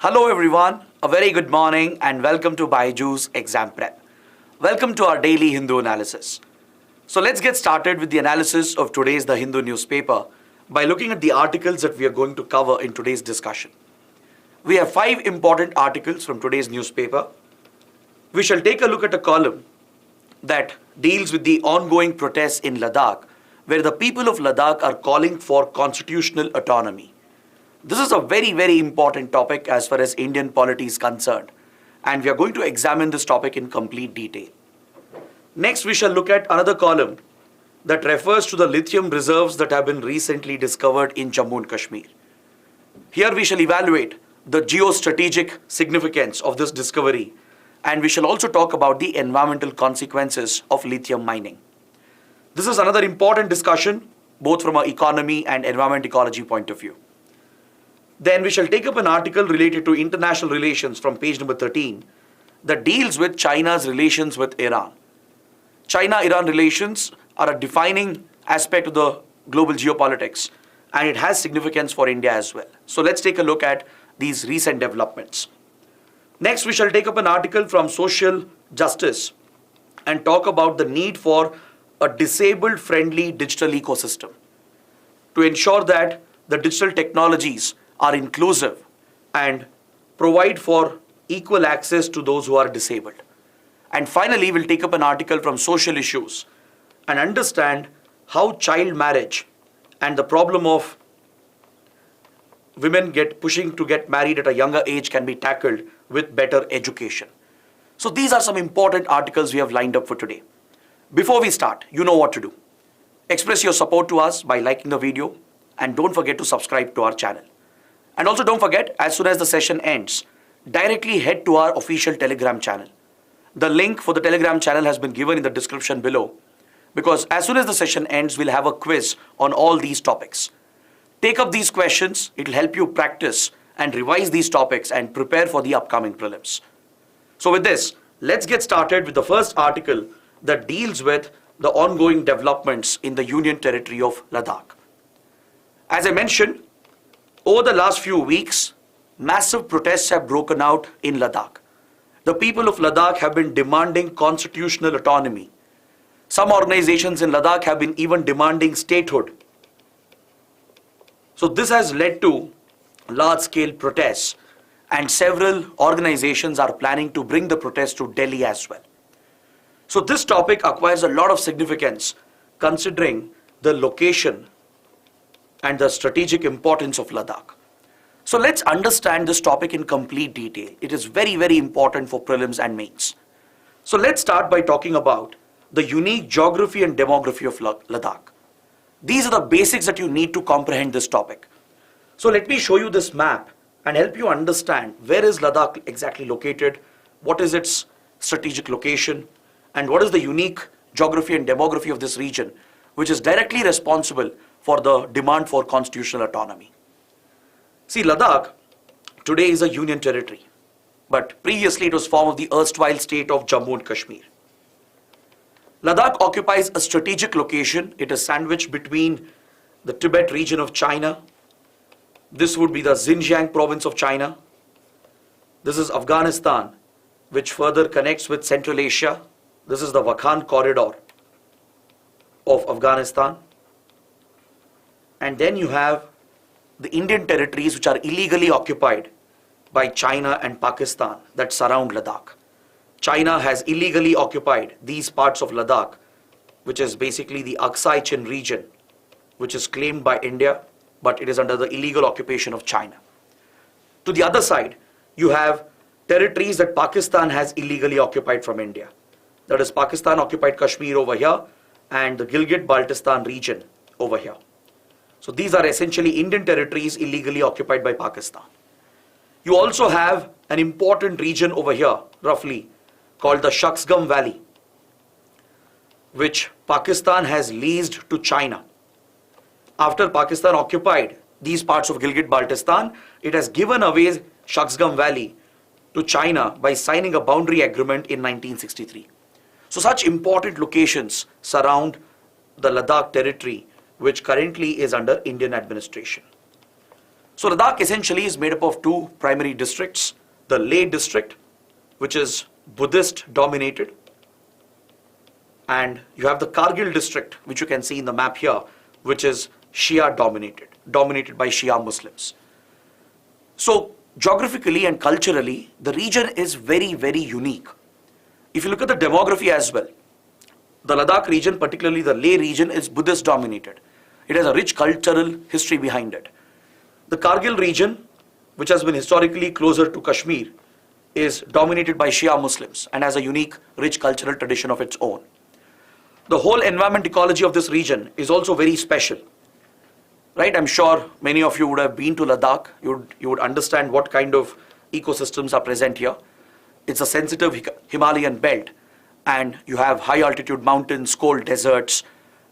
Hello everyone, a very good morning and welcome to BYJU'S Exam Prep. Welcome to our daily Hindu analysis. So let's get started with the analysis of today's The Hindu Newspaper by looking at the articles that we are going to cover in today's discussion. We have 5 important articles from today's newspaper. We shall take a look at a column that deals with the ongoing protests in Ladakh, where the people of Ladakh are calling for constitutional autonomy. This is a very important topic as far as Indian polity is concerned, and we are going to examine this topic in complete detail. Next, we shall look at another column that refers to the lithium reserves that have been recently discovered in Jammu and Kashmir. Here we shall evaluate the geostrategic significance of this discovery, and we shall also talk about the environmental consequences of lithium mining. This is another important discussion, both from an economy and environment ecology point of view. Then we shall take up an article related to international relations from page number 13 that deals with China's relations with Iran. China-Iran relations are a defining aspect of the global geopolitics, and it has significance for India as well. So let's take a look at these recent developments. Next, we shall take up an article from Social Justice and talk about the need for a disabled-friendly digital ecosystem to ensure that the digital technologies are inclusive and provide for equal access to those who are disabled. And finally, we'll take up an article from Social Issues and understand how child marriage and the problem of women pushing to get married at a younger age can be tackled with better education. So these are some important articles we have lined up for today. Before we start, you know what to do. Express your support to us by liking the video, and don't forget to subscribe to our channel. And also don't forget, as soon as the session ends, directly head to our official Telegram channel. The link for the Telegram channel has been given in the description below, because as soon as the session ends, we'll have a quiz on all these topics. Take up these questions, it'll help you practice and revise these topics and prepare for the upcoming prelims. So with this, let's get started with the first article that deals with the ongoing developments in the Union Territory of Ladakh. As I mentioned, over the last few weeks, massive protests have broken out in Ladakh. The people of Ladakh have been demanding constitutional autonomy. Some organizations in Ladakh have been even demanding statehood. So this has led to large-scale protests, and several organizations are planning to bring the protests to Delhi as well. So this topic acquires a lot of significance considering the location and the strategic importance of Ladakh. So let's understand this topic in complete detail. It is very important for prelims and mains. So let's start by talking about the unique geography and demography of Ladakh. These are the basics that you need to comprehend this topic. So let me show you this map and help you understand where is Ladakh exactly located, what is its strategic location, and what is the unique geography and demography of this region, which is directly responsible for the demand for constitutional autonomy. See, Ladakh today is a union territory, but previously it was form of the erstwhile state of Jammu and Kashmir. Ladakh occupies a strategic location. It is sandwiched between the Tibet region of China. This would be the Xinjiang province of China. This is Afghanistan, which further connects with Central Asia. This is the Wakhan corridor of Afghanistan. And then you have the Indian territories which are illegally occupied by China and Pakistan that surround Ladakh. China has illegally occupied these parts of Ladakh, which is basically the Aksai Chin region, which is claimed by India, but it is under the illegal occupation of China. To the other side, you have territories that Pakistan has illegally occupied from India. That is Pakistan occupied Kashmir over here and the Gilgit-Baltistan region over here. So these are essentially Indian territories illegally occupied by Pakistan. You also have an important region over here, roughly, called the Shaksgam Valley, which Pakistan has leased to China. After Pakistan occupied these parts of Gilgit-Baltistan, it has given away Shaksgam Valley to China by signing a boundary agreement in 1963. So such important locations surround the Ladakh territory, which currently is under Indian administration. So Ladakh essentially is made up of two primary districts, the Leh district, which is Buddhist dominated, and you have the Kargil district, which you can see in the map here, which is Shia dominated by Shia Muslims. So geographically and culturally, the region is very, very unique. If you look at the demography as well, the Ladakh region, particularly the Leh region, is Buddhist dominated. It has a rich cultural history behind it. The Kargil region, which has been historically closer to Kashmir, is dominated by Shia Muslims and has a unique, rich cultural tradition of its own. The whole environment ecology of this region is also very special. Right? I'm sure many of you would have been to Ladakh. You would understand what kind of ecosystems are present here. It's a sensitive Himalayan belt, and you have high altitude mountains, cold deserts,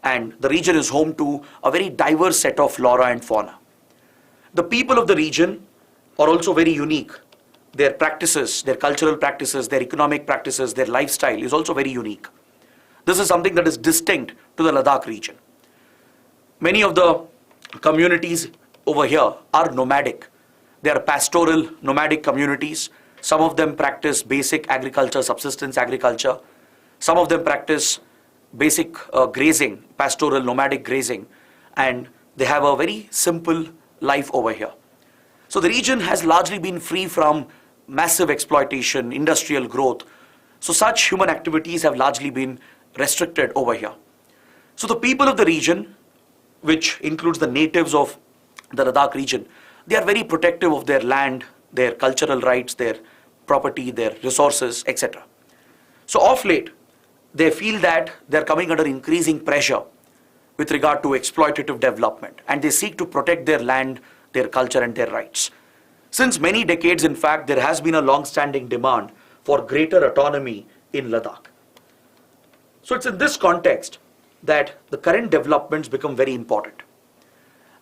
and the region is home to a very diverse set of flora and fauna. The people of the region are also very unique. Their practices, their cultural practices, their economic practices, their lifestyle is also very unique. This is something that is distinct to the Ladakh region. Many of the communities over here are nomadic. They are pastoral, nomadic communities. Some of them practice basic agriculture, subsistence agriculture. Some of them practice basic grazing, pastoral, nomadic grazing, and they have a very simple life over here. So the region has largely been free from massive exploitation, industrial growth. So such human activities have largely been restricted over here. So the people of the region, which includes the natives of the Ladakh region, they are very protective of their land, their cultural rights, their property, their resources, etc. So of late, they feel that they are coming under increasing pressure with regard to exploitative development, and they seek to protect their land, their culture, and their rights. Since many decades, in fact, there has been a long-standing demand for greater autonomy in Ladakh. So it's in this context that the current developments become very important.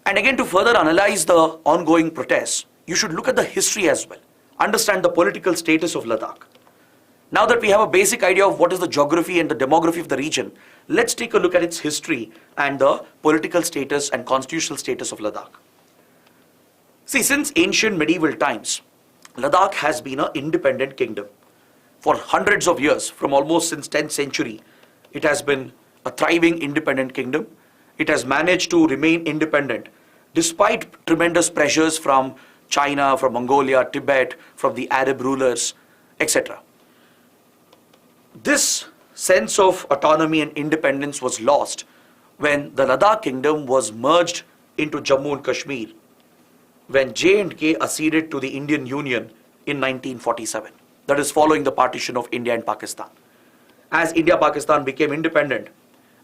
And again, to further analyze the ongoing protests, you should look at the history as well, understand the political status of Ladakh. Now that we have a basic idea of what is the geography and the demography of the region, let's take a look at its history and the political status and constitutional status of Ladakh. See, since ancient medieval times, Ladakh has been an independent kingdom. For hundreds of years, from almost since 10th century, it has been a thriving independent kingdom. It has managed to remain independent despite tremendous pressures from China, from Mongolia, Tibet, from the Arab rulers, etc. This sense of autonomy and independence was lost when the Ladakh kingdom was merged into Jammu and Kashmir, when J&K acceded to the Indian Union in 1947. That is following the partition of India and Pakistan. As India-Pakistan became independent,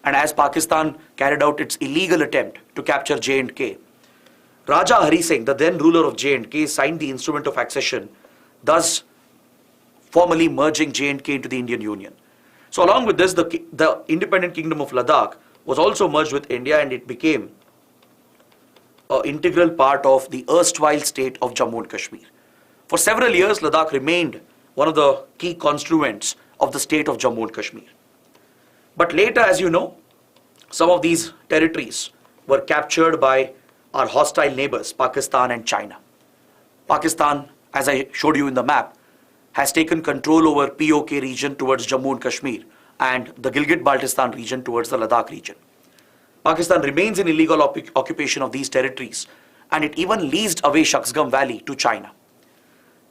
and as Pakistan carried out its illegal attempt to capture J&K, Raja Hari Singh, the then ruler of J&K, signed the instrument of accession, thus formally merging J&K into the Indian Union. So along with this, the independent kingdom of Ladakh was also merged with India, and it became an integral part of the erstwhile state of Jammu and Kashmir. For several years, Ladakh remained one of the key constituents of the state of Jammu and Kashmir. But later, as you know, some of these territories were captured by our hostile neighbors, Pakistan and China. Pakistan, as I showed you in the map, has taken control over POK region towards Jammu and Kashmir and the Gilgit-Baltistan region towards the Ladakh region. Pakistan remains in illegal occupation of these territories, and it even leased away Shaksgam Valley to China.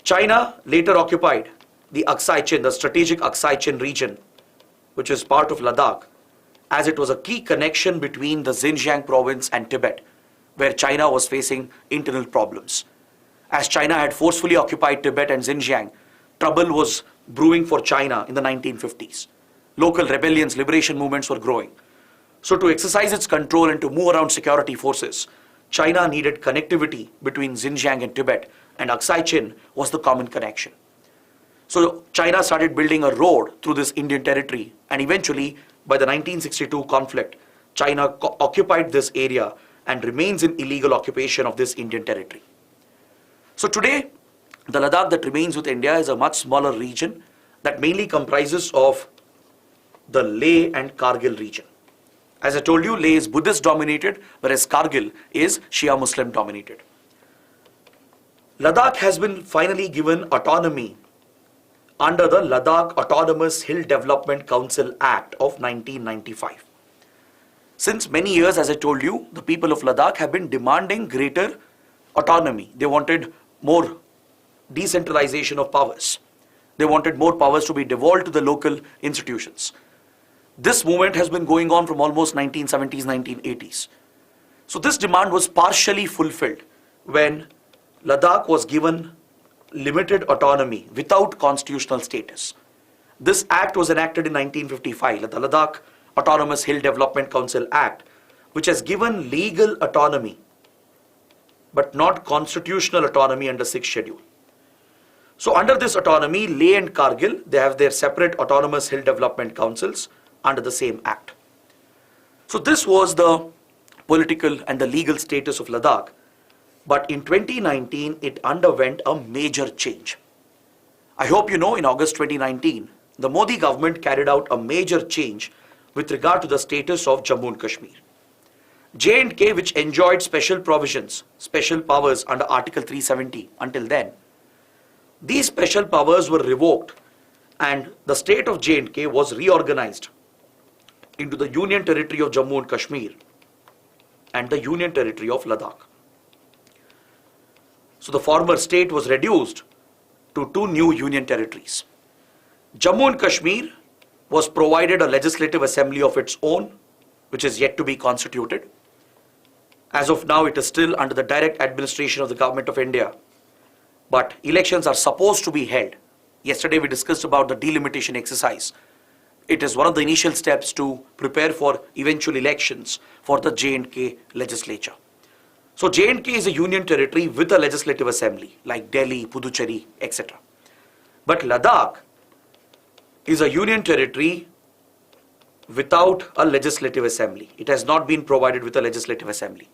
China later occupied the Aksai Chin, the strategic Aksai Chin region, which is part of Ladakh, as it was a key connection between the Xinjiang province and Tibet, where China was facing internal problems. As China had forcefully occupied Tibet and Xinjiang, trouble was brewing for China in the 1950s. Local rebellions, liberation movements were growing. So to exercise its control and to move around security forces, China needed connectivity between Xinjiang and Tibet, and Aksai Chin was the common connection. So China started building a road through this Indian territory, and eventually, by the 1962 conflict, China occupied this area and remains in illegal occupation of this Indian territory. So today, the Ladakh that remains with India is a much smaller region that mainly comprises of the Leh and Kargil region. As I told you, Leh is Buddhist dominated, whereas Kargil is Shia Muslim dominated. Ladakh has been finally given autonomy under the Ladakh Autonomous Hill Development Council Act of 1995. Since many years, as I told you, the people of Ladakh have been demanding greater autonomy. They wanted more decentralization of powers. They wanted more powers to be devolved to the local institutions. This movement has been going on from almost 1970s, 1980s. So this demand was partially fulfilled when Ladakh was given limited autonomy without constitutional status. This act was enacted in 1955, the Ladakh Autonomous Hill Development Council Act, which has given legal autonomy but not constitutional autonomy under 6th schedule. So under this autonomy, Leh and Kargil, they have their separate autonomous hill development councils under the same act. So this was the political and the legal status of Ladakh. But in 2019, it underwent a major change. I hope you know, in August 2019, the Modi government carried out a major change with regard to the status of Jammu and Kashmir. J&K, which enjoyed special provisions, special powers under Article 370 until then, these special powers were revoked and the state of J&K was reorganized into the Union Territory of Jammu and Kashmir and the Union Territory of Ladakh. So the former state was reduced to two new union territories. Jammu and Kashmir was provided a legislative assembly of its own, which is yet to be constituted. As of now, it is still under the direct administration of the Government of India. But elections are supposed to be held. Yesterday we discussed about the delimitation exercise. It is one of the initial steps to prepare for eventual elections for the J&K legislature. So J&K is a union territory with a legislative assembly like Delhi, Puducherry, etc. But Ladakh is a union territory without a legislative assembly. It has not been provided with a legislative assembly.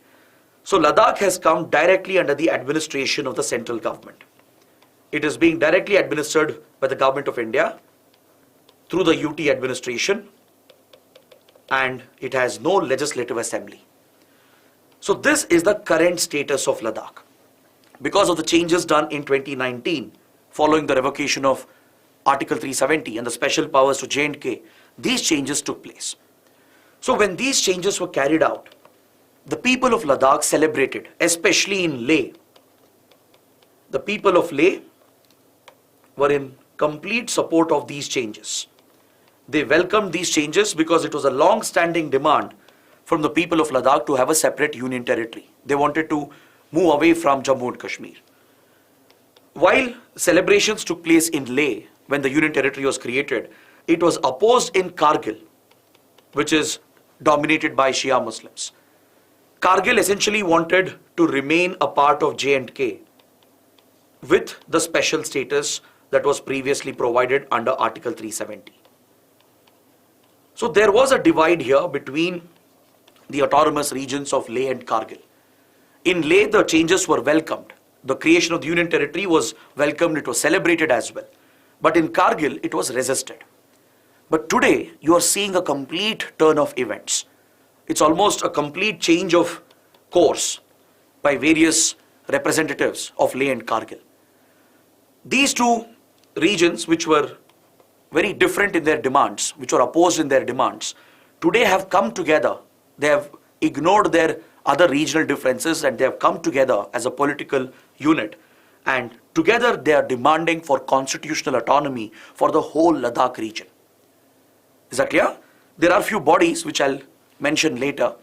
So Ladakh has come directly under the administration of the central government. It is being directly administered by the Government of India through the UT administration, and it has no legislative assembly. So this is the current status of Ladakh. Because of the changes done in 2019, following the revocation of Article 370 and the special powers to J&K, these changes took place. So when these changes were carried out, the people of Ladakh celebrated, especially in Leh. The people of Leh were in complete support of these changes. They welcomed these changes because it was a long-standing demand from the people of Ladakh to have a separate union territory. They wanted to move away from Jammu and Kashmir. While celebrations took place in Leh when the union territory was created, it was opposed in Kargil, which is dominated by Shia Muslims. Kargil essentially wanted to remain a part of J&K with the special status that was previously provided under Article 370. So there was a divide here between the autonomous regions of Leh and Kargil. In Leh, the changes were welcomed. The creation of the Union Territory was welcomed, it was celebrated as well. But in Kargil, it was resisted. But today, you are seeing a complete turn of events. It's almost a complete change of course by various representatives of Leh and Kargil. These two regions, which were very different in their demands, which were opposed in their demands, today have come together. They have ignored their other regional differences and they have come together as a political unit. And together they are demanding for constitutional autonomy for the whole Ladakh region. Is that clear? There are few bodies which I'll mention later.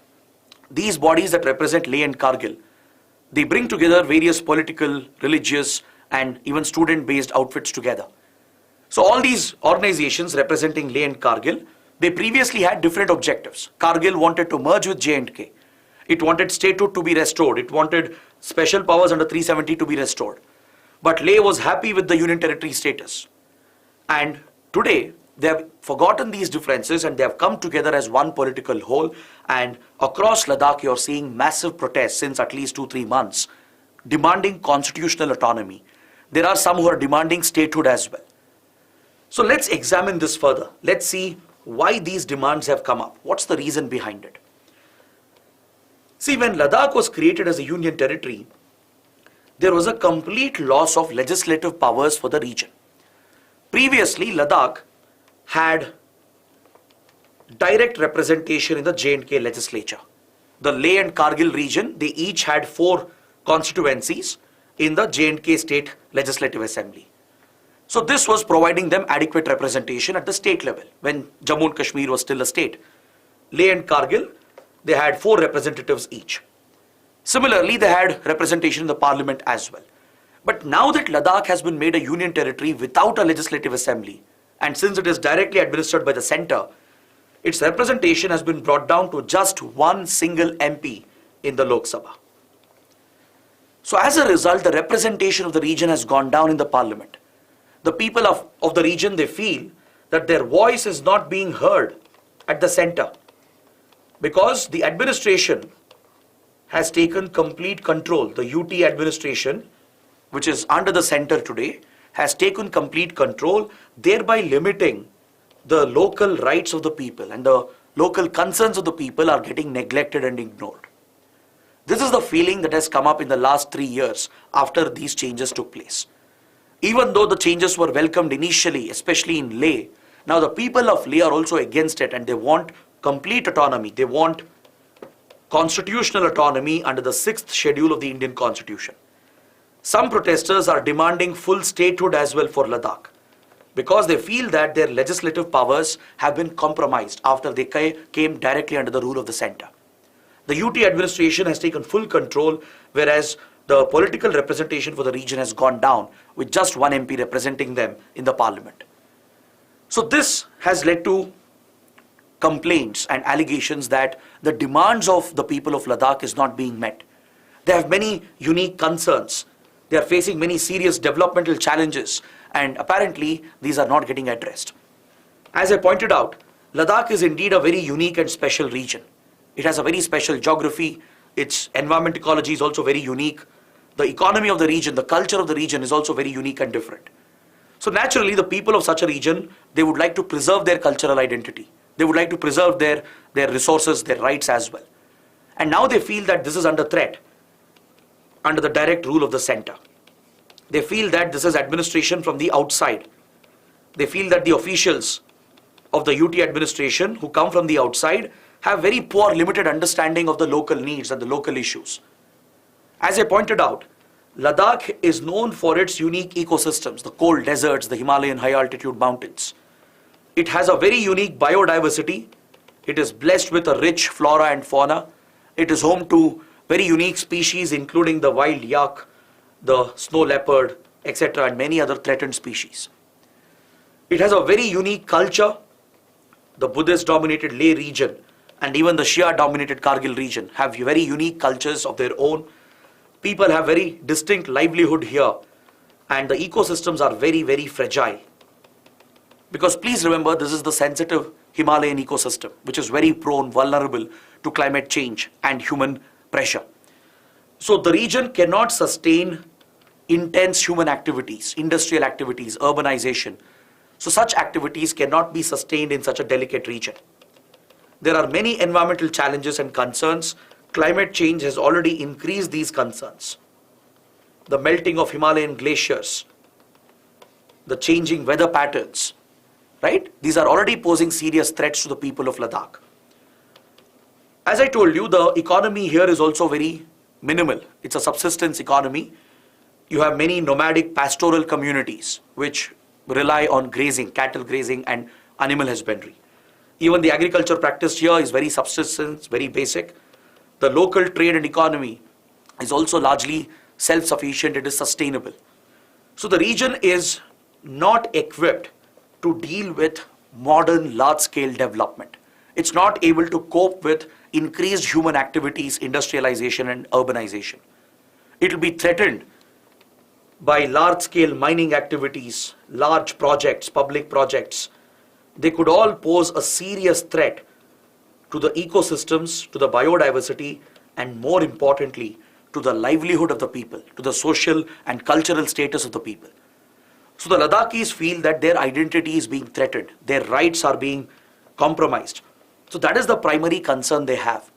These bodies that represent Leh and Kargil, they bring together various political, religious and even student-based outfits together. So all these organizations representing Leh and Kargil, they previously had different objectives. Kargil wanted to merge with J&K. It wanted statehood to be restored. It wanted special powers under 370 to be restored. But Leh was happy with the Union Territory status. And today, they have forgotten these differences and they have come together as one political whole. And across Ladakh, you're seeing massive protests since at least 2-3 months, demanding constitutional autonomy. There are some who are demanding statehood as well. So let's examine this further. Let's see why these demands have come up. What's the reason behind it? See, when Ladakh was created as a union territory, there was a complete loss of legislative powers for the region. Previously, Ladakh had direct representation in the J&K legislature. The Leh and Kargil region, they each had 4 constituencies in the J&K State Legislative Assembly. So this was providing them adequate representation at the state level when Jammu and Kashmir was still a state. Leh and Kargil, they had 4 representatives each. Similarly, they had representation in the parliament as well. But now that Ladakh has been made a union territory without a legislative assembly, and since it is directly administered by the center, its representation has been brought down to just 1 single MP in the Lok Sabha. So as a result, the representation of the region has gone down in the parliament. The people of the region, they feel that their voice is not being heard at the center because the administration has taken complete control. The UT administration, which is under the center today, has taken complete control, thereby limiting the local rights of the people, and the local concerns of the people are getting neglected and ignored. This is the feeling that has come up in the last 3 years after these changes took place. Even though the changes were welcomed initially, especially in Leh, now the people of Leh are also against it and they want complete autonomy. They want constitutional autonomy under the 6th schedule of the Indian Constitution. Some protesters are demanding full statehood as well for Ladakh because they feel that their legislative powers have been compromised after they came directly under the rule of the center. The UT administration has taken full control, whereas the political representation for the region has gone down with just 1 MP representing them in the parliament. So this has led to complaints and allegations that the demands of the people of Ladakh is not being met. They have many unique concerns. They are facing many serious developmental challenges, and apparently these are not getting addressed. As I pointed out, Ladakh is indeed a very unique and special region. It has a very special geography. Its environment ecology is also very unique. The economy of the region, the culture of the region is also very unique and different. So naturally, the people of such a region, they would like to preserve their cultural identity. They would like to preserve their resources, their rights as well. And now they feel that this is under threat, under the direct rule of the center. They feel that this is administration from the outside. They feel that the officials of the UT administration who come from the outside have very poor, limited understanding of the local needs and the local issues. As I pointed out, Ladakh is known for its unique ecosystems, the cold deserts, the Himalayan high altitude mountains. It has a very unique biodiversity. It is blessed with a rich flora and fauna. It is home to very unique species, including the wild yak, the snow leopard, etc., and many other threatened species. It has a very unique culture. The Buddhist-dominated Leh region and even the Shia-dominated Kargil region have very unique cultures of their own. People have very distinct livelihood here, and the ecosystems are very, very fragile. Because please remember, this is the sensitive Himalayan ecosystem, which is very prone, vulnerable to climate change and human pressure. So the region cannot sustain intense human activities, industrial activities, urbanization. So such activities cannot be sustained in such a delicate region. There are many environmental challenges and concerns. Climate change has already increased these concerns. The melting of Himalayan glaciers, the changing weather patterns, right? These are already posing serious threats to the people of Ladakh. As I told you, the economy here is also very minimal. It's a subsistence economy. You have many nomadic pastoral communities which rely on grazing, cattle grazing and animal husbandry. Even the agriculture practiced here is very subsistence, very basic. The local trade and economy is also largely self-sufficient. It is sustainable. So the region is not equipped to deal with modern large-scale development. It's not able to cope with increased human activities, industrialization and urbanization. It will be threatened by large-scale mining activities, large projects, public projects. They could all pose a serious threat to the ecosystems, to the biodiversity, and more importantly, to the livelihood of the people, to the social and cultural status of the people. So the Ladakhis feel that their identity is being threatened, their rights are being compromised. So that is the primary concern they have.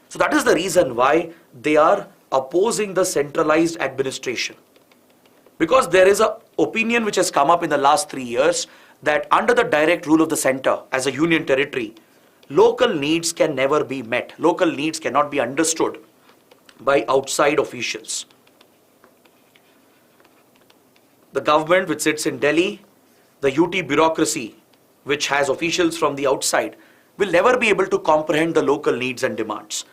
So that is the reason why they are opposing the centralized administration. Because there is an opinion which has come up in the last 3 years that under the direct rule of the center as a union territory, local needs can never be met. Local needs cannot be understood by outside officials. The government which sits in Delhi, the UT bureaucracy which has officials from the outside, will never be able to comprehend the local needs and demands.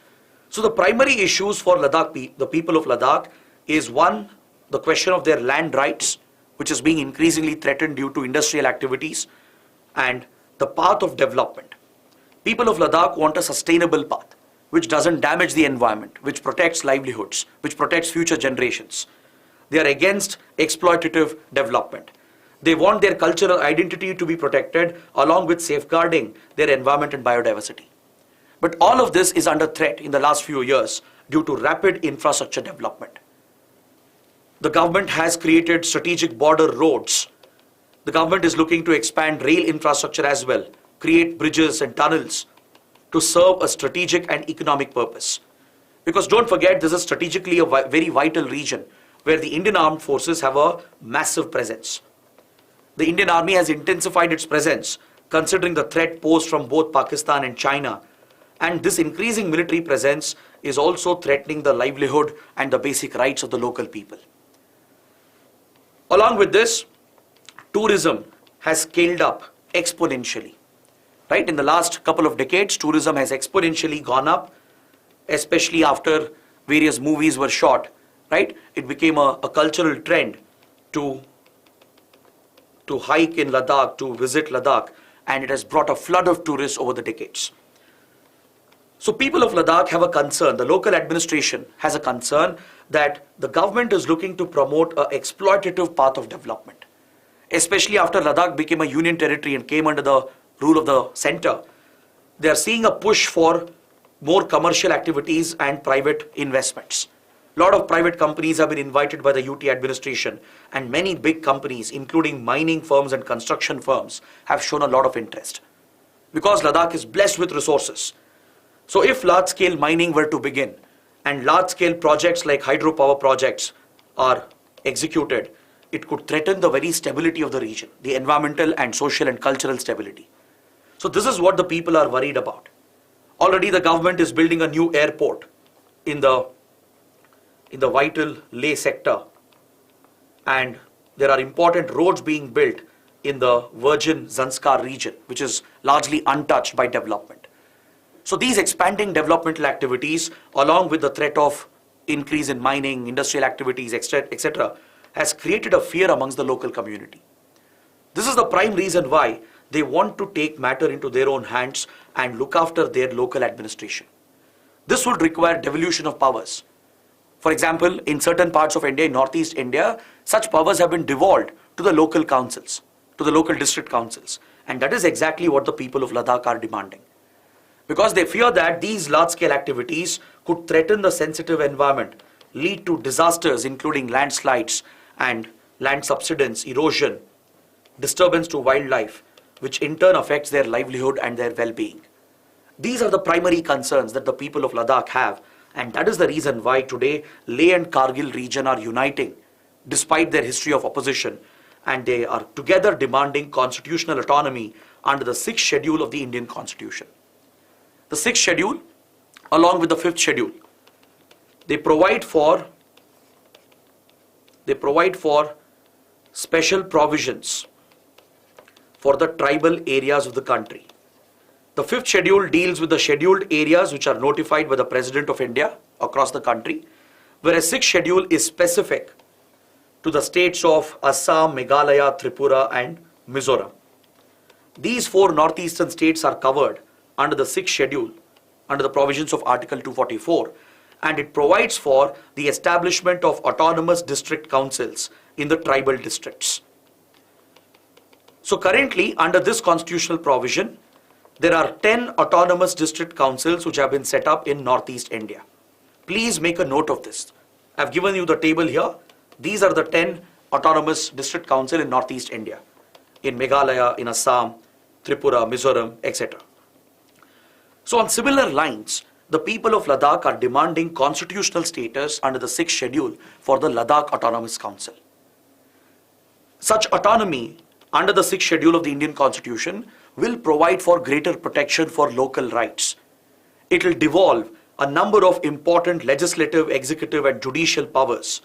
So the primary issues for Ladakh, the people of Ladakh, is one, the question of their land rights, which is being increasingly threatened due to industrial activities, and the path of development. People of Ladakh want a sustainable path, which doesn't damage the environment, which protects livelihoods, which protects future generations. They are against exploitative development. They want their cultural identity to be protected along with safeguarding their environment and biodiversity. But all of this is under threat in the last few years due to rapid infrastructure development. The government has created strategic border roads. The government is looking to expand rail infrastructure as well, create bridges and tunnels to serve a strategic and economic purpose. Because don't forget, this is strategically a very vital region where the Indian armed forces have a massive presence. The Indian Army has intensified its presence considering the threat posed from both Pakistan and China. And this increasing military presence is also threatening the livelihood and the basic rights of the local people. Along with this, tourism has scaled up exponentially. Right? In the last couple of decades, tourism has exponentially gone up, especially after various movies were shot. Right? It became a cultural trend to hike in Ladakh, to visit Ladakh, and it has brought a flood of tourists over the decades. So people of Ladakh have a concern, the local administration has a concern that the government is looking to promote an exploitative path of development. Especially after Ladakh became a union territory and came under the rule of the center, they are seeing a push for more commercial activities and private investments. A lot of private companies have been invited by the UT administration, and many big companies, including mining firms and construction firms, have shown a lot of interest. Because Ladakh is blessed with resources. So if large-scale mining were to begin, and large-scale projects like hydropower projects are executed, it could threaten the very stability of the region, the environmental and social and cultural stability. So this is what the people are worried about. Already the government is building a new airport in the vital Leh sector, and there are important roads being built in the virgin Zanskar region, which is largely untouched by development. So these expanding developmental activities, along with the threat of increase in mining, industrial activities, etc., has created a fear amongst the local community. This is the prime reason why they want to take matter into their own hands and look after their local administration. This would require devolution of powers. For example, in certain parts of India, in northeast India, such powers have been devolved to the local councils, to the local district councils. And that is exactly what the people of Ladakh are demanding. Because they fear that these large-scale activities could threaten the sensitive environment, lead to disasters including landslides and land subsidence, erosion, disturbance to wildlife, which in turn affects their livelihood and their well-being. These are the primary concerns that the people of Ladakh have. And that is the reason why today Leh and Kargil region are uniting despite their history of opposition, and they are together demanding constitutional autonomy under the 6th schedule of the Indian Constitution. The 6th schedule, along with the 5th schedule, they provide for special provisions for the tribal areas of the country. The 5th schedule deals with the scheduled areas which are notified by the President of India across the country, whereas 6th schedule is specific to the states of Assam, Meghalaya, Tripura and Mizoram. These 4 northeastern states are covered under the 6th schedule, under the provisions of Article 244, and it provides for the establishment of autonomous district councils in the tribal districts. So currently, under this constitutional provision, there are 10 autonomous district councils which have been set up in northeast India. Please make a note of this. I've given you the table here. These are the 10 autonomous district councils in northeast India, in Meghalaya, in Assam, Tripura, Mizoram, etc. So on similar lines, the people of Ladakh are demanding constitutional status under the 6th schedule for the Ladakh Autonomous Council. Such autonomy under the 6th schedule of the Indian Constitution will provide for greater protection for local rights. It will devolve a number of important legislative, executive and judicial powers.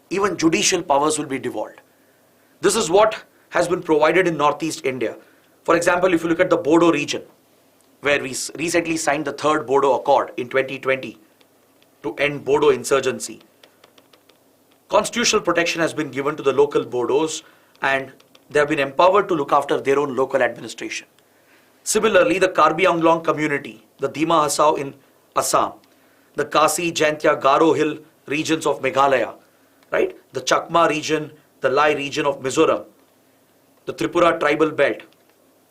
Even judicial powers will be devolved. This is what has been provided in Northeast India. For example, if you look at the Bodo region, where we recently signed the 3rd Bodo Accord in 2020 to end Bodo insurgency. Constitutional protection has been given to the local Bodos and they have been empowered to look after their own local administration. Similarly, the Karbi Anglong community, the Dima Hasao in Assam, the Kasi, Jaintia, Garo Hill regions of Meghalaya, right? The Chakma region, the Lai region of Mizoram, the Tripura tribal belt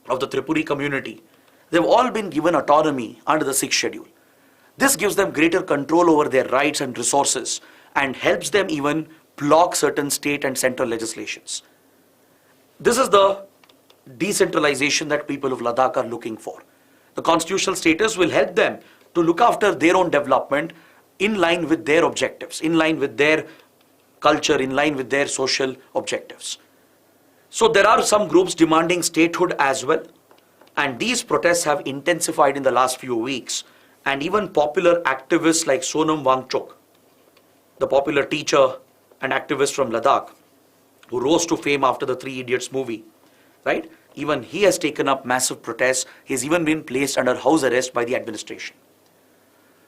of the Tripuri community, they've all been given autonomy under the 6th schedule. This gives them greater control over their rights and resources and helps them even block certain state and central legislations. This is the decentralization that people of Ladakh are looking for. The constitutional status will help them to look after their own development in line with their objectives, in line with their culture, in line with their social objectives. So there are some groups demanding statehood as well. And these protests have intensified in the last few weeks. And even popular activists like Sonam Wangchuk, the popular teacher and activist from Ladakh, who rose to fame after the Three Idiots movie, right? Even he has taken up massive protests. He has even been placed under house arrest by the administration.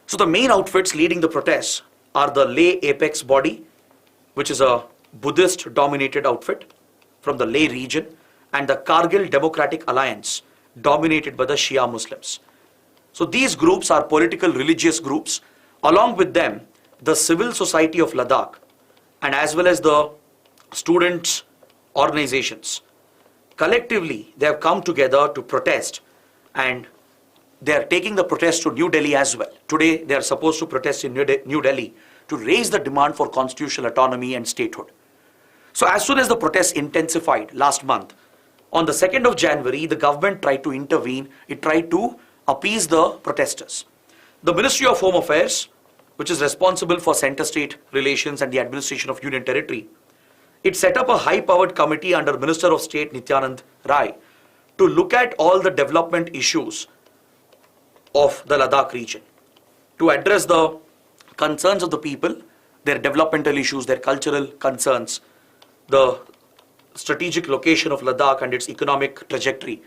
So the main outfits leading the protests are the Leh Apex Body, which is a Buddhist-dominated outfit from the Leh region, and the Kargil Democratic Alliance, dominated by the Shia Muslims. So these groups are political religious groups. Along with them, the civil society of Ladakh and as well as the students' organizations. Collectively, they have come together to protest and they are taking the protest to New Delhi as well. Today, they are supposed to protest in New Delhi to raise the demand for constitutional autonomy and statehood. So as soon as the protests intensified last month, on the 2nd of January, the government tried to intervene. It tried to appease the protesters. The Ministry of Home Affairs, which is responsible for center-state relations and the administration of Union Territory, it set up a high-powered committee under Minister of State Nityanand Rai to look at all the development issues of the Ladakh region, to address the concerns of the people, their developmental issues, their cultural concerns, the strategic location of Ladakh and its economic trajectory.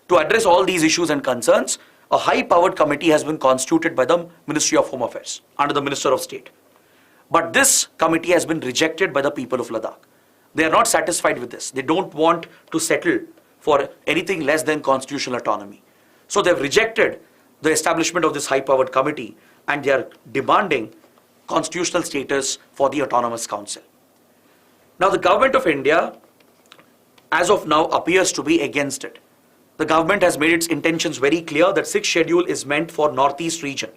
To address all these issues and concerns, a high-powered committee has been constituted by the Ministry of Home Affairs under the Minister of State. But this committee has been rejected by the people of Ladakh. They are not satisfied with this. They don't want to settle for anything less than constitutional autonomy. So they have rejected the establishment of this high-powered committee and they are demanding constitutional status for the Autonomous Council. Now the government of India, as of now, appears to be against it. The government has made its intentions very clear that 6th schedule is meant for Northeast region.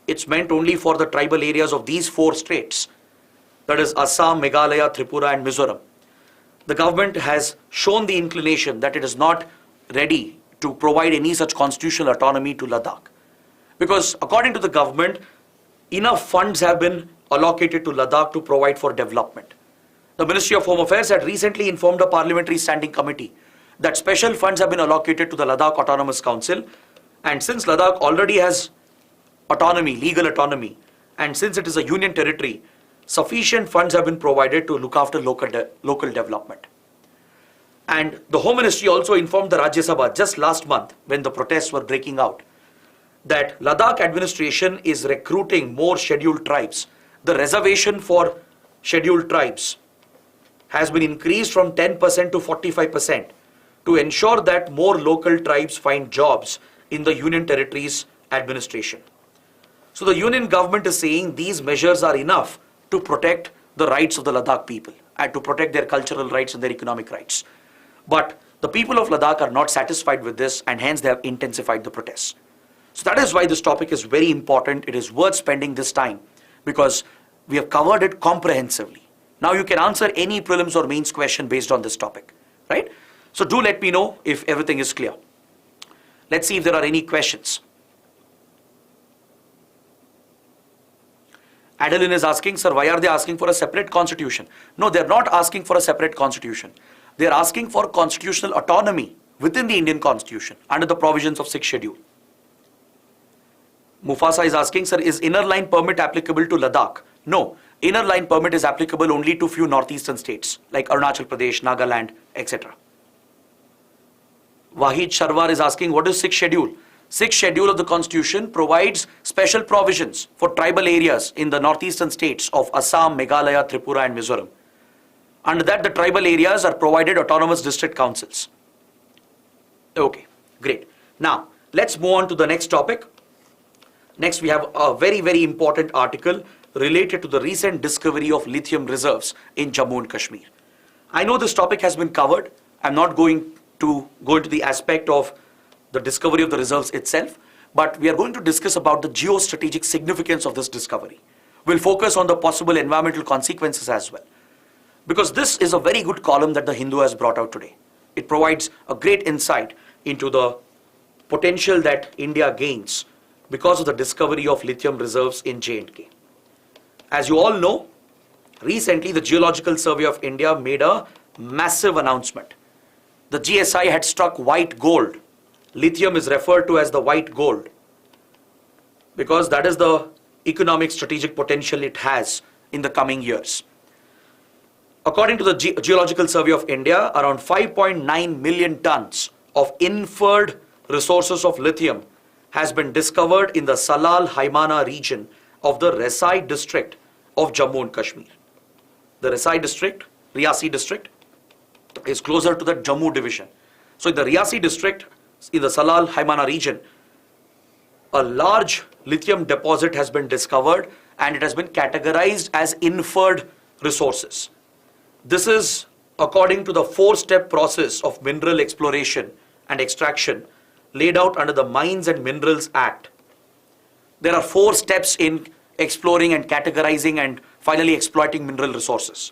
It's meant only for the tribal areas of these 4 states. That is Assam, Meghalaya, Tripura and Mizoram. The government has shown the inclination that it is not ready to provide any such constitutional autonomy to Ladakh. Because according to the government, enough funds have been allocated to Ladakh to provide for development. The Ministry of Home Affairs had recently informed a parliamentary standing committee that special funds have been allocated to the Ladakh Autonomous Council, and since Ladakh already has autonomy, legal autonomy, and since it is a union territory, sufficient funds have been provided to look after local development. And the Home Ministry also informed the Rajya Sabha just last month when the protests were breaking out that Ladakh administration is recruiting more scheduled tribes. The reservation for scheduled tribes has been increased from 10% to 45% to ensure that more local tribes find jobs in the Union Territories administration. So the Union government is saying these measures are enough to protect the rights of the Ladakh people and to protect their cultural rights and their economic rights. But the people of Ladakh are not satisfied with this and hence they have intensified the protests. So that is why this topic is very important. It is worth spending this time because we have covered it comprehensively. Now you can answer any prelims or mains question based on this topic, right? So do let me know if everything is clear. Let's see if there are any questions. Adeline is asking, sir, why are they asking for a separate constitution? No, they're not asking for a separate constitution. They're asking for constitutional autonomy within the Indian constitution under the provisions of 6th schedule. Mufasa is asking, sir, is inner line permit applicable to Ladakh? No, inner line permit is applicable only to few northeastern states like Arunachal Pradesh, Nagaland, etc. Wahid Sharwar is asking, what is 6th schedule? 6th schedule of the constitution provides special provisions for tribal areas in the northeastern states of Assam, Meghalaya, Tripura and Mizoram. Under that, the tribal areas are provided autonomous district councils. Okay, great. Now, let's move on to the next topic. Next, we have a very, very important article related to the recent discovery of lithium reserves in Jammu and Kashmir. I know this topic has been covered. I'm not going to go into the aspect of the discovery of the reserves itself, but we are going to discuss about the geostrategic significance of this discovery. We'll focus on the possible environmental consequences as well, because this is a very good column that the Hindu has brought out today. It provides a great insight into the potential that India gains because of the discovery of lithium reserves in J&K. As you all know, recently the Geological Survey of India made a massive announcement. The GSI had struck white gold. Lithium is referred to as the white gold because that is the economic strategic potential it has in the coming years. According to the Geological Survey of India, around 5.9 million tons of inferred resources of lithium has been discovered in the Salal Haimana region of the Resai district of Jammu and Kashmir. The Resai district, Riyasi district, is closer to the Jammu division. So in the Riyasi district, in the Salal Haimana region, a large lithium deposit has been discovered and it has been categorized as inferred resources. This is according to the 4-step process of mineral exploration and extraction laid out under the Mines and Minerals Act. There are 4 steps in exploring and categorizing and finally exploiting mineral resources.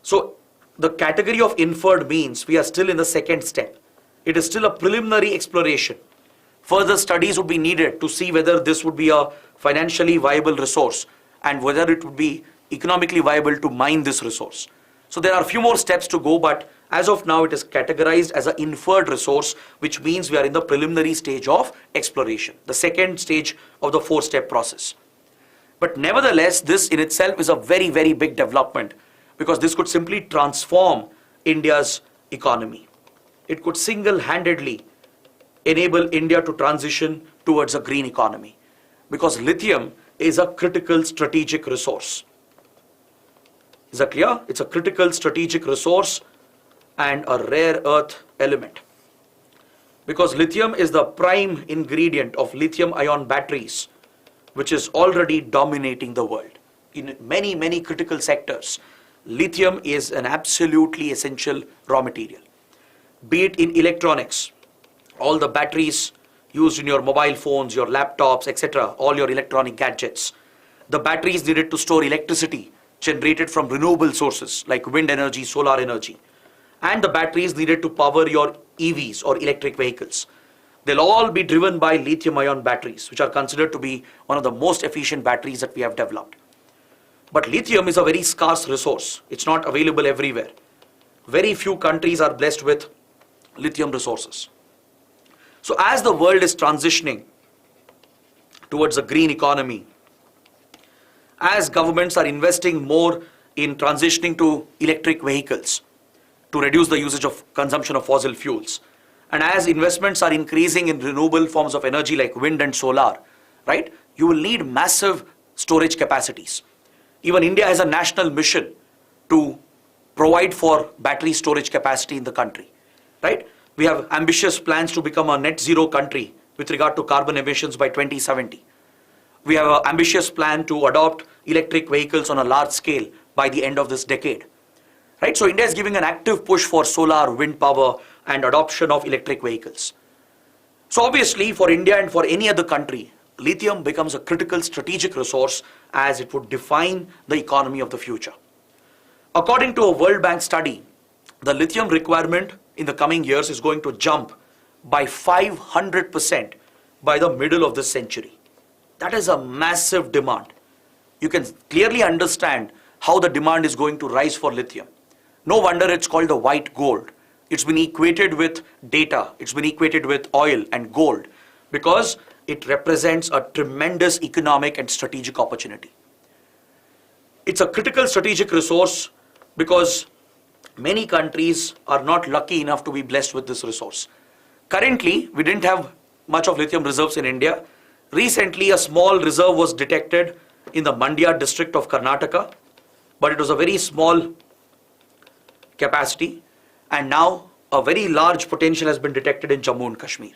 So the category of inferred means we are still in the 2nd step. It is still a preliminary exploration. Further studies would be needed to see whether this would be a financially viable resource and whether it would be economically viable to mine this resource. So there are a few more steps to go, but as of now it is categorized as an inferred resource, which means we are in the preliminary stage of exploration, the 2nd stage of the 4-step process. But nevertheless, this in itself is a very, very big development because this could simply transform India's economy. It could single-handedly enable India to transition towards a green economy because lithium is a critical strategic resource. Is that clear? It's a critical strategic resource and a rare earth element because lithium is the prime ingredient of lithium-ion batteries, which is already dominating the world. In many, many critical sectors, lithium is an absolutely essential raw material. Be it in electronics, all the batteries used in your mobile phones, your laptops, etc., all your electronic gadgets, the batteries needed to store electricity generated from renewable sources like wind energy, solar energy, and the batteries needed to power your EVs or electric vehicles. They'll all be driven by lithium-ion batteries, which are considered to be one of the most efficient batteries that we have developed. But lithium is a very scarce resource. It's not available everywhere. Very few countries are blessed with lithium resources. So as the world is transitioning towards a green economy, as governments are investing more in transitioning to electric vehicles to reduce the usage of consumption of fossil fuels, and as investments are increasing in renewable forms of energy like wind and solar, right, you will need massive storage capacities. Even India has a national mission to provide for battery storage capacity in the country, right? We have ambitious plans to become a net zero country with regard to carbon emissions by 2070. We have an ambitious plan to adopt electric vehicles on a large scale by the end of this decade, right? So India is giving an active push for solar, wind power and adoption of electric vehicles. So obviously for India and for any other country, lithium becomes a critical strategic resource as it would define the economy of the future. According to a World Bank study, the lithium requirement in the coming years is going to jump by 500% by the middle of this century. That is a massive demand. you can clearly understand how the demand is going to rise for lithium. No wonder it's called the white gold. It's been equated with data, it's been equated with oil and gold because it represents a tremendous economic and strategic opportunity. It's a critical strategic resource because many countries are not lucky enough to be blessed with this resource. Currently, we didn't have much of lithium reserves in India. Recently, a small reserve was detected in the Mandya district of Karnataka, but it was a very small capacity, and now a very large potential has been detected in Jammu and Kashmir.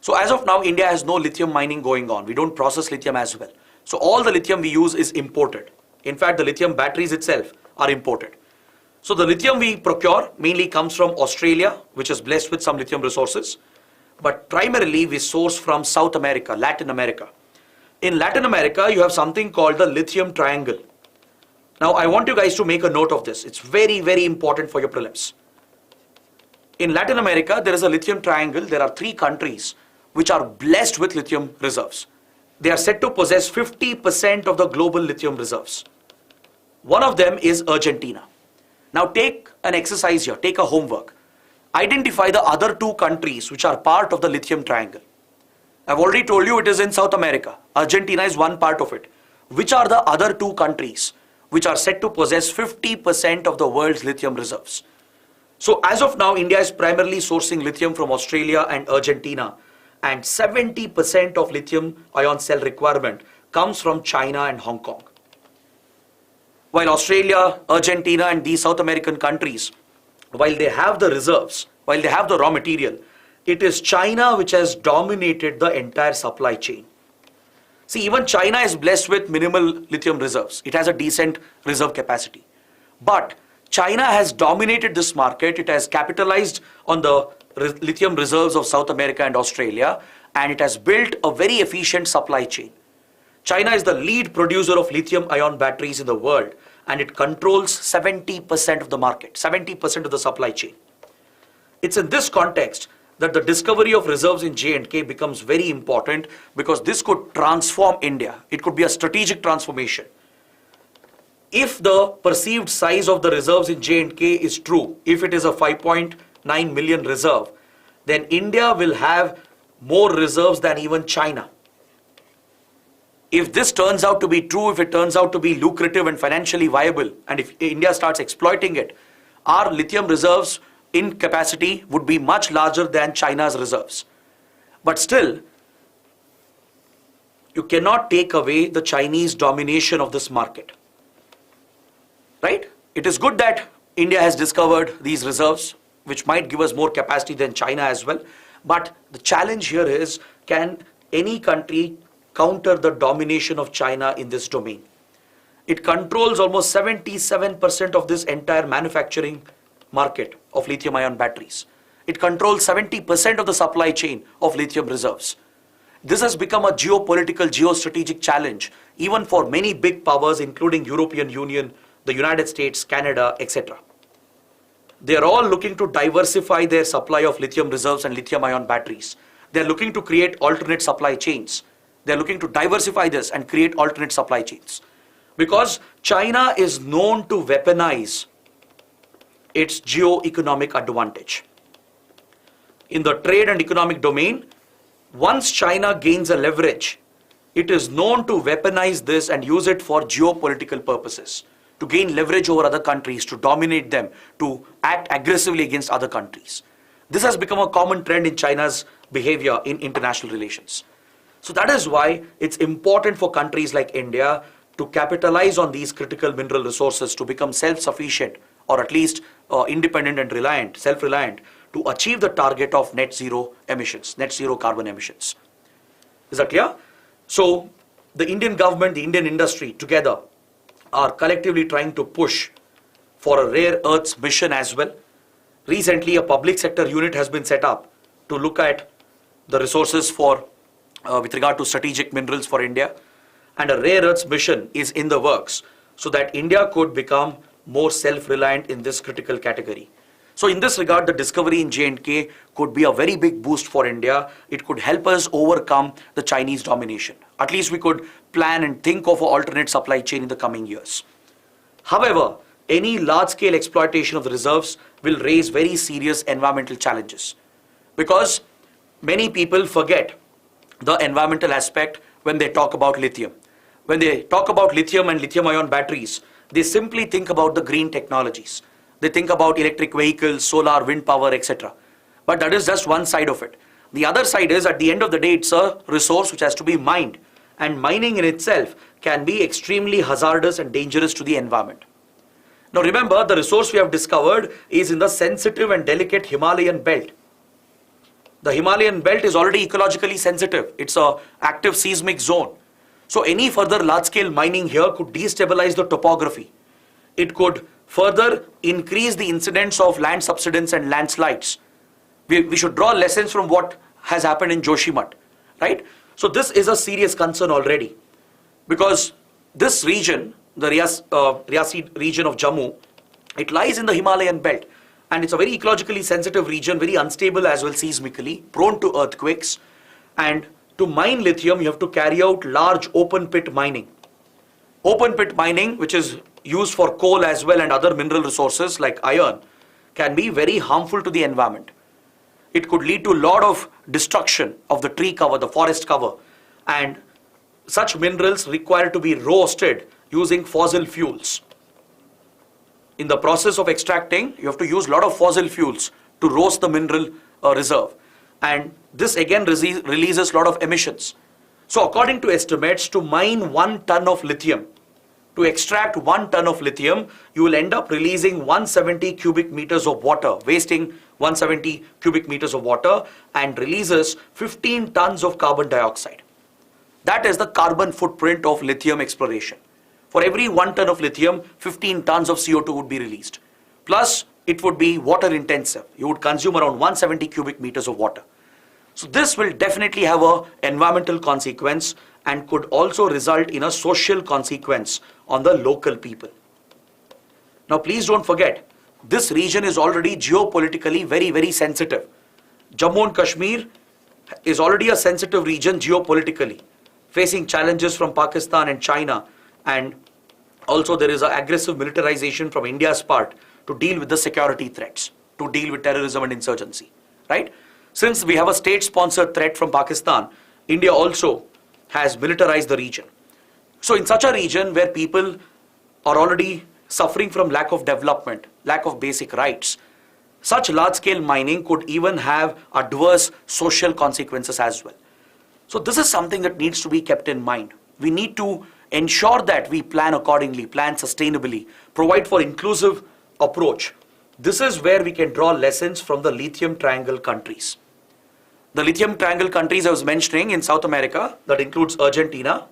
So as of now, India has no lithium mining going on. We don't process lithium as well. So all the lithium we use is imported. In fact, the lithium batteries itself are imported. So the lithium we procure mainly comes from Australia, which is blessed with some lithium resources. But primarily we source from South America, Latin America. In Latin America, you have something called the lithium triangle. Now I want you guys to make a note of this. It's very, very important for your prelims. In Latin America, there is a lithium triangle. There are 3 countries which are blessed with lithium reserves. They are said to possess 50% of the global lithium reserves. One of them is Argentina. Now take an exercise here, take a homework. Identify the other 2 countries which are part of the lithium triangle. I've already told you it is in South America. Argentina is one part of it. Which are the other 2 countries which are said to possess 50% of the world's lithium reserves? So as of now, India is primarily sourcing lithium from Australia and Argentina, and 70% of lithium ion cell requirement comes from China and Hong Kong. While Australia, Argentina and these South American countries, while they have the reserves, while they have the raw material, it is China which has dominated the entire supply chain. See, even China is blessed with minimal lithium reserves. It has a decent reserve capacity. But China has dominated this market. It has capitalized on the lithium reserves of South America and Australia, and it has built a very efficient supply chain. China is the lead producer of lithium-ion batteries in the world, and it controls 70% of the market, 70% of the supply chain. It's in this context that the discovery of reserves in J&K becomes very important, because this could transform India. It could be a strategic transformation. If the perceived size of the reserves in J&K is true, if it is a 5.9 million reserve, then India will have more reserves than even China. If this turns out to be true, if it turns out to be lucrative and financially viable, and if India starts exploiting it, our lithium reserves in capacity would be much larger than China's reserves. But still, you cannot take away the Chinese domination of this market. Right? It is good that India has discovered these reserves, which might give us more capacity than China as well. But the challenge here is, can any country counter the domination of China in this domain? It controls almost 77% of this entire manufacturing market of lithium-ion batteries. It controls 70% of the supply chain of lithium reserves. This has become a geopolitical, geostrategic challenge, even for many big powers, including European Union, the United States, Canada, etc. They are all looking to diversify their supply of lithium reserves and lithium-ion batteries. They are looking to create alternate supply chains. They are looking to diversify this and create alternate supply chains. Because China is known to weaponize its geo-economic advantage. In the trade and economic domain, once China gains a leverage, it is known to weaponize this and use it for geopolitical purposes, to gain leverage over other countries, to dominate them, to act aggressively against other countries. This has become a common trend in China's behavior in international relations. So that is why it's important for countries like India to capitalize on these critical mineral resources to become self-sufficient, or at least independent and reliant, self-reliant, to achieve the target of net zero emissions, net zero carbon emissions. Is that clear? So the Indian government, the Indian industry together are collectively trying to push for a rare earths mission as well. Recently, a public sector unit has been set up to look at the resources for with regard to strategic minerals for India, and a rare earths mission is in the works so that India could become more self-reliant in this critical category. So in this regard, the discovery in J&K could be a very big boost for India. It could help us overcome the Chinese domination. At least we could plan and think of an alternate supply chain in the coming years. However, any large-scale exploitation of the reserves will raise very serious environmental challenges, because many people forget the environmental aspect when they talk about lithium. When they talk about lithium and lithium-ion batteries, they simply think about the green technologies. They think about electric vehicles, solar, wind power, etc. But that is just one side of it. The other side is, at the end of the day, it's a resource which has to be mined. And mining in itself can be extremely hazardous and dangerous to the environment. Now remember, the resource we have discovered is in the sensitive and delicate Himalayan belt. The Himalayan belt is already ecologically sensitive. It's an active seismic zone. So any further large-scale mining here could destabilize the topography. It could further increase the incidence of land subsidence and landslides. We should draw lessons from what has happened in Joshimath, right? So this is a serious concern already, because this region, the Riyasi region of Jammu, it lies in the Himalayan belt, and it's a very ecologically sensitive region, very unstable as well seismically, prone to earthquakes. And to mine lithium, you have to carry out large open pit mining. Open pit mining, which is used for coal as well and other mineral resources like iron, can be very harmful to the environment. It could lead to a lot of destruction of the tree cover, the forest cover, and such minerals require to be roasted using fossil fuels. In the process of extracting, you have to use a lot of fossil fuels to roast the mineral reserve, and this again releases a lot of emissions. So according to estimates, to mine 1 ton of lithium, to extract 1 ton of lithium, you will end up releasing 170 cubic meters of water, wasting 170 cubic meters of water, and releases 15 tons of carbon dioxide. That is the carbon footprint of lithium exploration. For every 1 ton of lithium, 15 tons of CO2 would be released. Plus, it would be water intensive. You would consume around 170 cubic meters of water. So this will definitely have an environmental consequence and could also result in a social consequence on the local people. Now please don't forget, this region is already geopolitically very, very sensitive. Jammu and Kashmir is already a sensitive region geopolitically, facing challenges from Pakistan and China, and also there is an aggressive militarization from India's part to deal with the security threats, to deal with terrorism and insurgency, right? Since we have a state-sponsored threat from Pakistan, India also has militarized the region. So in such a region where people are already suffering from lack of development, lack of basic rights, such large-scale mining could even have adverse social consequences as well. So this is something that needs to be kept in mind. We need to ensure that we plan accordingly, plan sustainably, provide for inclusive approach. This is where we can draw lessons from the Lithium Triangle countries. The Lithium Triangle countries I was mentioning in South America, that includes Argentina,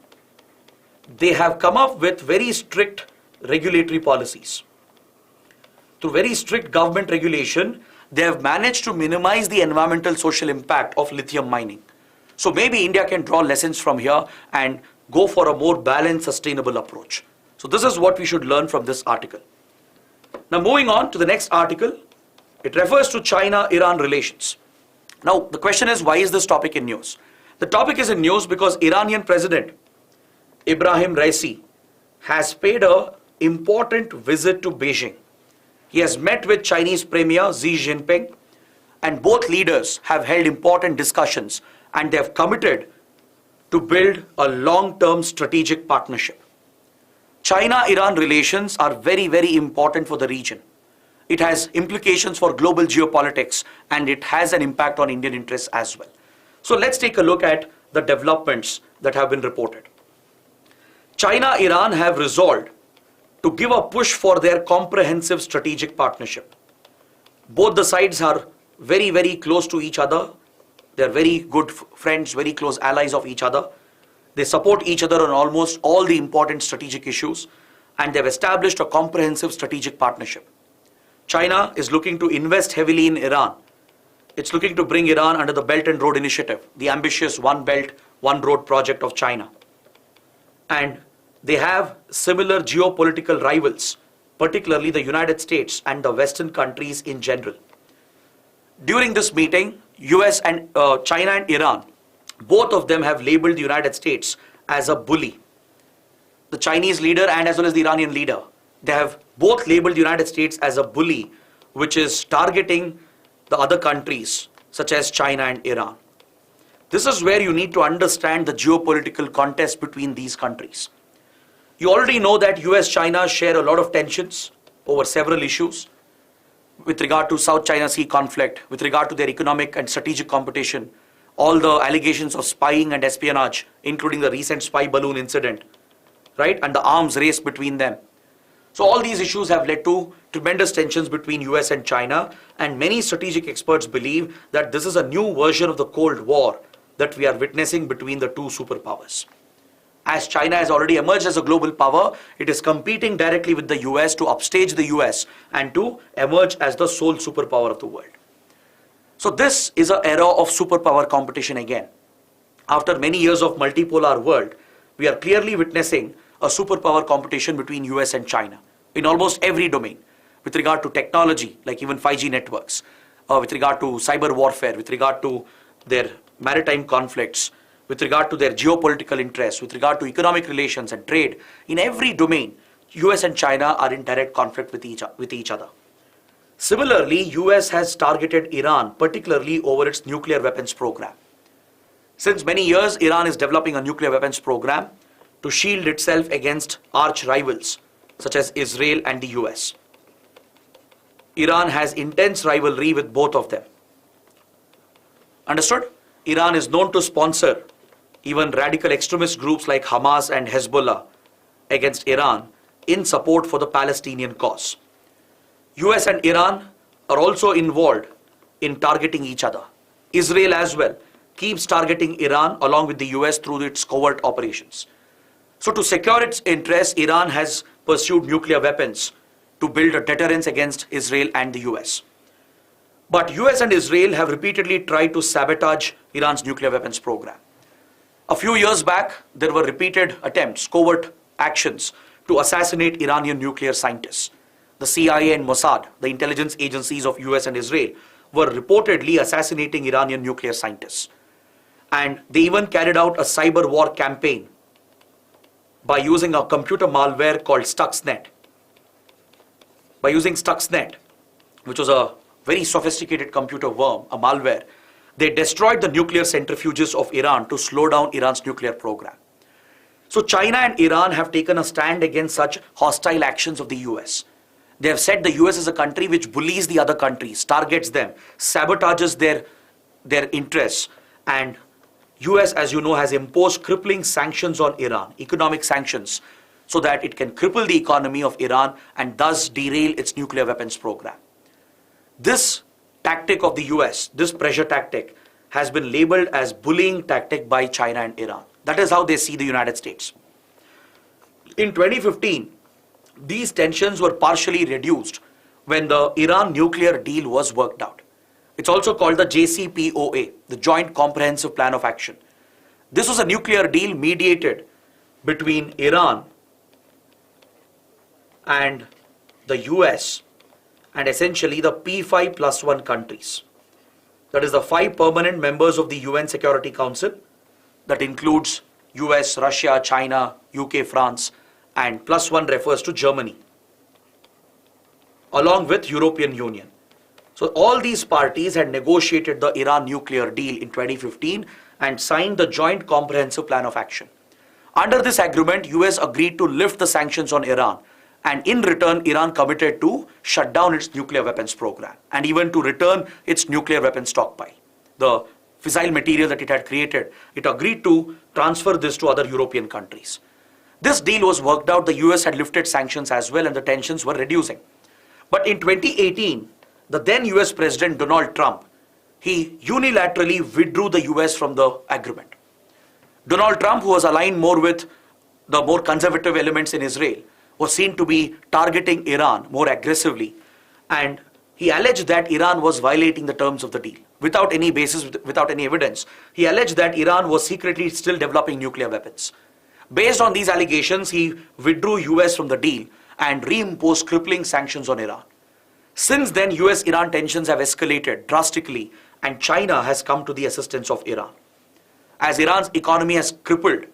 they have come up with very strict regulatory policies. Through very strict government regulation, they have managed to minimize the environmental social impact of lithium mining. So maybe India can draw lessons from here and go for a more balanced, sustainable approach. So this is what we should learn from this article. Now moving on to the next article, it refers to China-Iran relations. Now the question is, why is this topic in news? The topic is in news because Iranian President Ibrahim Raisi has paid an important visit to Beijing. He has met with Chinese Premier Xi Jinping, and both leaders have held important discussions, and they have committed to build a long-term strategic partnership. China-Iran relations are very, very important for the region. It has implications for global geopolitics, and it has an impact on Indian interests as well. So let's take a look at the developments that have been reported. China-Iran have resolved to give a push for their comprehensive strategic partnership. Both the sides are very, very close to each other. They are very good friends, very close allies of each other. They support each other on almost all the important strategic issues, and they've established a comprehensive strategic partnership. China is looking to invest heavily in Iran. It's looking to bring Iran under the Belt and Road Initiative, the ambitious One Belt, One Road project of China. And they have similar geopolitical rivals, particularly the United States and the Western countries in general. During this meeting, US and China and Iran, both of them have labeled the United States as a bully. The Chinese leader and as well as the Iranian leader, they have both labeled the United States as a bully, which is targeting the other countries such as China and Iran. This is where you need to understand the geopolitical contest between these countries. You already know that US-China share a lot of tensions over several issues with regard to South China Sea conflict, with regard to their economic and strategic competition, all the allegations of spying and espionage, including the recent spy balloon incident, right, and the arms race between them. So all these issues have led to tremendous tensions between US and China, and many strategic experts believe that this is a new version of the Cold War that we are witnessing between the two superpowers. As China has already emerged as a global power, it is competing directly with the US to upstage the US and to emerge as the sole superpower of the world. So this is an era of superpower competition again. After many years of multipolar world, we are clearly witnessing a superpower competition between US and China in almost every domain, with regard to technology, like even 5G networks, with regard to cyber warfare, with regard to their maritime conflicts, with regard to their geopolitical interests, with regard to economic relations and trade. In every domain, US and China are in direct conflict with each other. Similarly, US has targeted Iran, particularly over its nuclear weapons program. Since many years, Iran is developing a nuclear weapons program to shield itself against arch rivals such as Israel and the US. Iran has intense rivalry with both of them. Understood? Iran is known to sponsor even radical extremist groups like Hamas and Hezbollah against Iran in support for the Palestinian cause. US and Iran are also involved in targeting each other. Israel as well keeps targeting Iran along with the US through its covert operations. So to secure its interests, Iran has pursued nuclear weapons to build a deterrence against Israel and the US. But US and Israel have repeatedly tried to sabotage Iran's nuclear weapons program. A few years back, there were repeated attempts, covert actions, to assassinate Iranian nuclear scientists. The CIA and Mossad, the intelligence agencies of US and Israel, were reportedly assassinating Iranian nuclear scientists. And they even carried out a cyber war campaign by using a computer malware called Stuxnet. By using Stuxnet, which was a very sophisticated computer worm, a malware, they destroyed the nuclear centrifuges of Iran to slow down Iran's nuclear program. So China and Iran have taken a stand against such hostile actions of the US. They have said the US is a country which bullies the other countries, targets them, sabotages their interests, and US, as you know, has imposed crippling sanctions on Iran, economic sanctions, so that it can cripple the economy of Iran and thus derail its nuclear weapons program. This tactic of the US, this pressure tactic, has been labeled as bullying tactic by China and Iran. That is how they see the United States. In 2015, these tensions were partially reduced when the Iran nuclear deal was worked out. It's also called the JCPOA, the Joint Comprehensive Plan of Action. This was a nuclear deal mediated between Iran and the US and essentially the P5+1 countries. That is the 5 permanent members of the UN Security Council. That includes US, Russia, China, UK, France, and +1 refers to Germany, along with European Union. So all these parties had negotiated the Iran nuclear deal in 2015 and signed the Joint Comprehensive Plan of Action. Under this agreement, US agreed to lift the sanctions on Iran, and in return, Iran committed to shut down its nuclear weapons program and even to return its nuclear weapons stockpile. The fissile material that it had created, it agreed to transfer this to other European countries. This deal was worked out, the US had lifted sanctions as well, and the tensions were reducing. But in 2018, the then US President Donald Trump, he unilaterally withdrew the US from the agreement. Donald Trump, who was aligned more with the more conservative elements in Israel, was seen to be targeting Iran more aggressively, and he alleged that Iran was violating the terms of the deal without any basis, without any evidence. He alleged that Iran was secretly still developing nuclear weapons. Based on these allegations, he withdrew US from the deal and reimpose crippling sanctions on Iran. Since then, US-Iran tensions have escalated drastically and China has come to the assistance of Iran. As Iran's economy has crippled,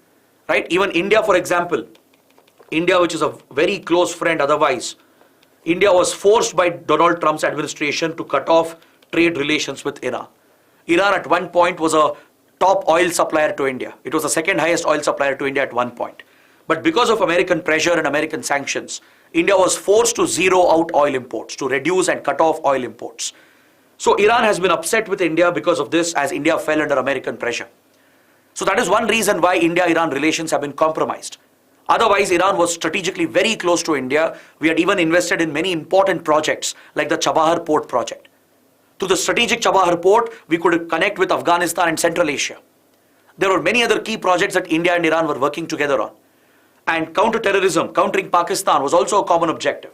right? Even India, for example, India, which is a very close friend otherwise, India was forced by Donald Trump's administration to cut off trade relations with Iran. Iran at one point was a top oil supplier to India. It was the second highest oil supplier to India at one point. But because of American pressure and American sanctions, India was forced to zero out oil imports, to reduce and cut off oil imports. So Iran has been upset with India because of this, as India fell under American pressure. So that is one reason why India-Iran relations have been compromised. Otherwise, Iran was strategically very close to India. We had even invested in many important projects like the Chabahar port project. Through the strategic Chabahar port, we could connect with Afghanistan and Central Asia. There were many other key projects that India and Iran were working together on. And counter-terrorism, countering Pakistan was also a common objective.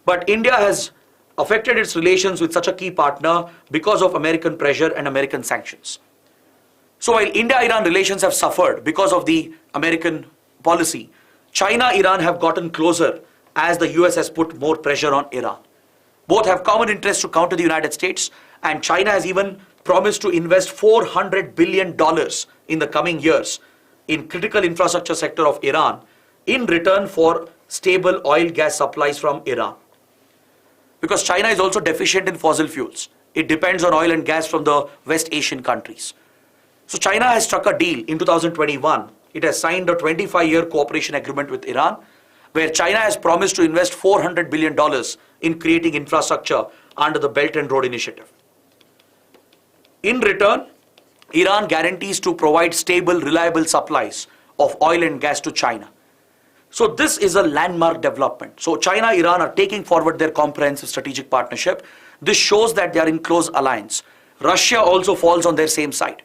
But India has affected its relations with such a key partner because of American pressure and American sanctions. So while India-Iran relations have suffered because of the American policy, China-Iran have gotten closer as the US has put more pressure on Iran. Both have common interests to counter the United States, and China has even promised to invest $400 billion in the coming years in critical infrastructure sector of Iran in return for stable oil gas supplies from Iran. Because China is also deficient in fossil fuels. It depends on oil and gas from the West Asian countries. So China has struck a deal in 2021. It has signed a 25-year cooperation agreement with Iran, where China has promised to invest $400 billion in creating infrastructure under the Belt and Road Initiative. In return, Iran guarantees to provide stable, reliable supplies of oil and gas to China. So this is a landmark development. So China, Iran are taking forward their comprehensive strategic partnership. This shows that they are in close alliance. Russia also falls on their same side.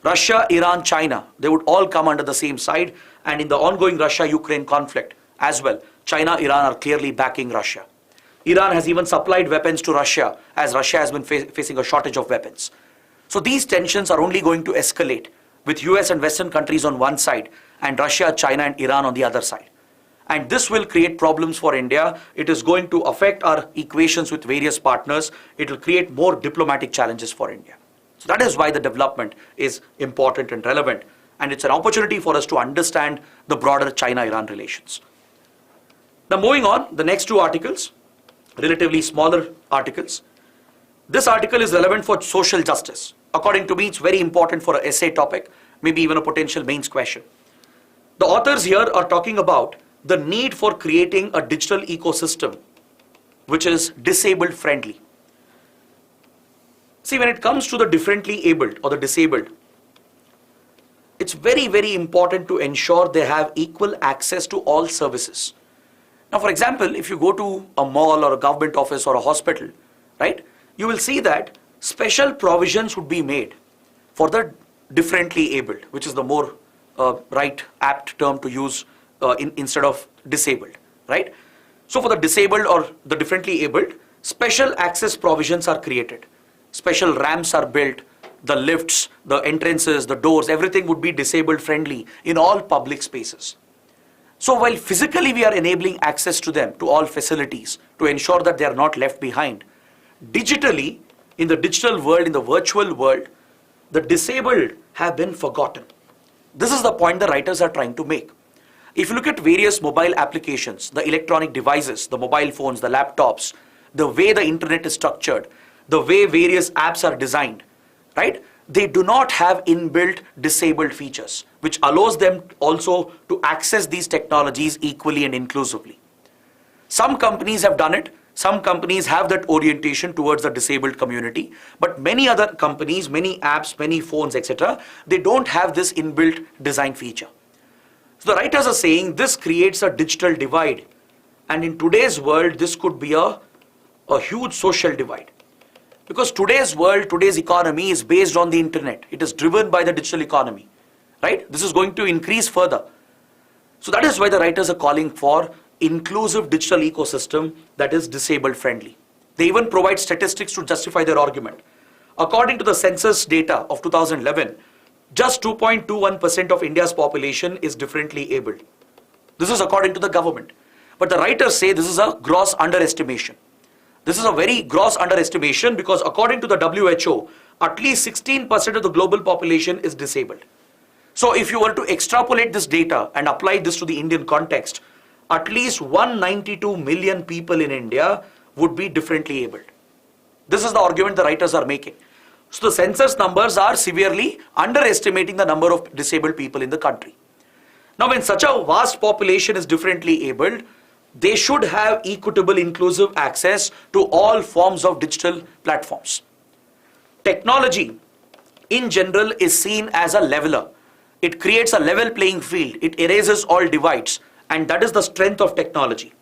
Russia, Iran, China, they would all come under the same side, and in the ongoing Russia-Ukraine conflict as well, China, Iran are clearly backing Russia. Iran has even supplied weapons to Russia, as Russia has been facing a shortage of weapons. So these tensions are only going to escalate with US and Western countries on one side and Russia, China and Iran on the other side. And this will create problems for India. It is going to affect our equations with various partners. It will create more diplomatic challenges for India. So that is why the development is important and relevant. And it's an opportunity for us to understand the broader China-Iran relations. Now moving on, the next two articles, relatively smaller articles. This article is relevant for social justice. According to me, it's very important for an essay topic, maybe even a potential mains question. The authors here are talking about the need for creating a digital ecosystem which is disabled friendly. See, when it comes to the differently abled or the disabled, it's very, very important to ensure they have equal access to all services. Now, for example, if you go to a mall or a government office or a hospital, right, you will see that special provisions would be made for the differently abled, which is the more apt term to use instead of disabled, right? So for the disabled or the differently abled, special access provisions are created. Special ramps are built, the lifts, the entrances, the doors, everything would be disabled friendly in all public spaces. So while physically we are enabling access to them, to all facilities, to ensure that they are not left behind, digitally, in the digital world, in the virtual world, the disabled have been forgotten. This is the point the writers are trying to make. If you look at various mobile applications, the electronic devices, the mobile phones, the laptops, the way the internet is structured, the way various apps are designed, right? They do not have inbuilt disabled features, which allows them also to access these technologies equally and inclusively. Some companies have done it. Some companies have that orientation towards the disabled community, but many other companies, many apps, many phones, etc., they don't have this inbuilt design feature. So the writers are saying this creates a digital divide, and in today's world, this could be a huge social divide. Because today's world, today's economy is based on the internet. It is driven by the digital economy, right? This is going to increase further. So that is why the writers are calling for inclusive digital ecosystem that is disabled friendly. They even provide statistics to justify their argument. According to the census data of 2011, just 2.21% of India's population is differently abled. This is according to the government. But the writers say this is a gross underestimation. This is a very gross underestimation because according to the WHO, at least 16% of the global population is disabled. So if you were to extrapolate this data and apply this to the Indian context, at least 192 million people in India would be differently abled. This is the argument the writers are making. So the census numbers are severely underestimating the number of disabled people in the country. Now when such a vast population is differently abled, they should have equitable inclusive access to all forms of digital platforms. Technology in general is seen as a leveler. It creates a level playing field. It erases all divides, and that is the strength of technology.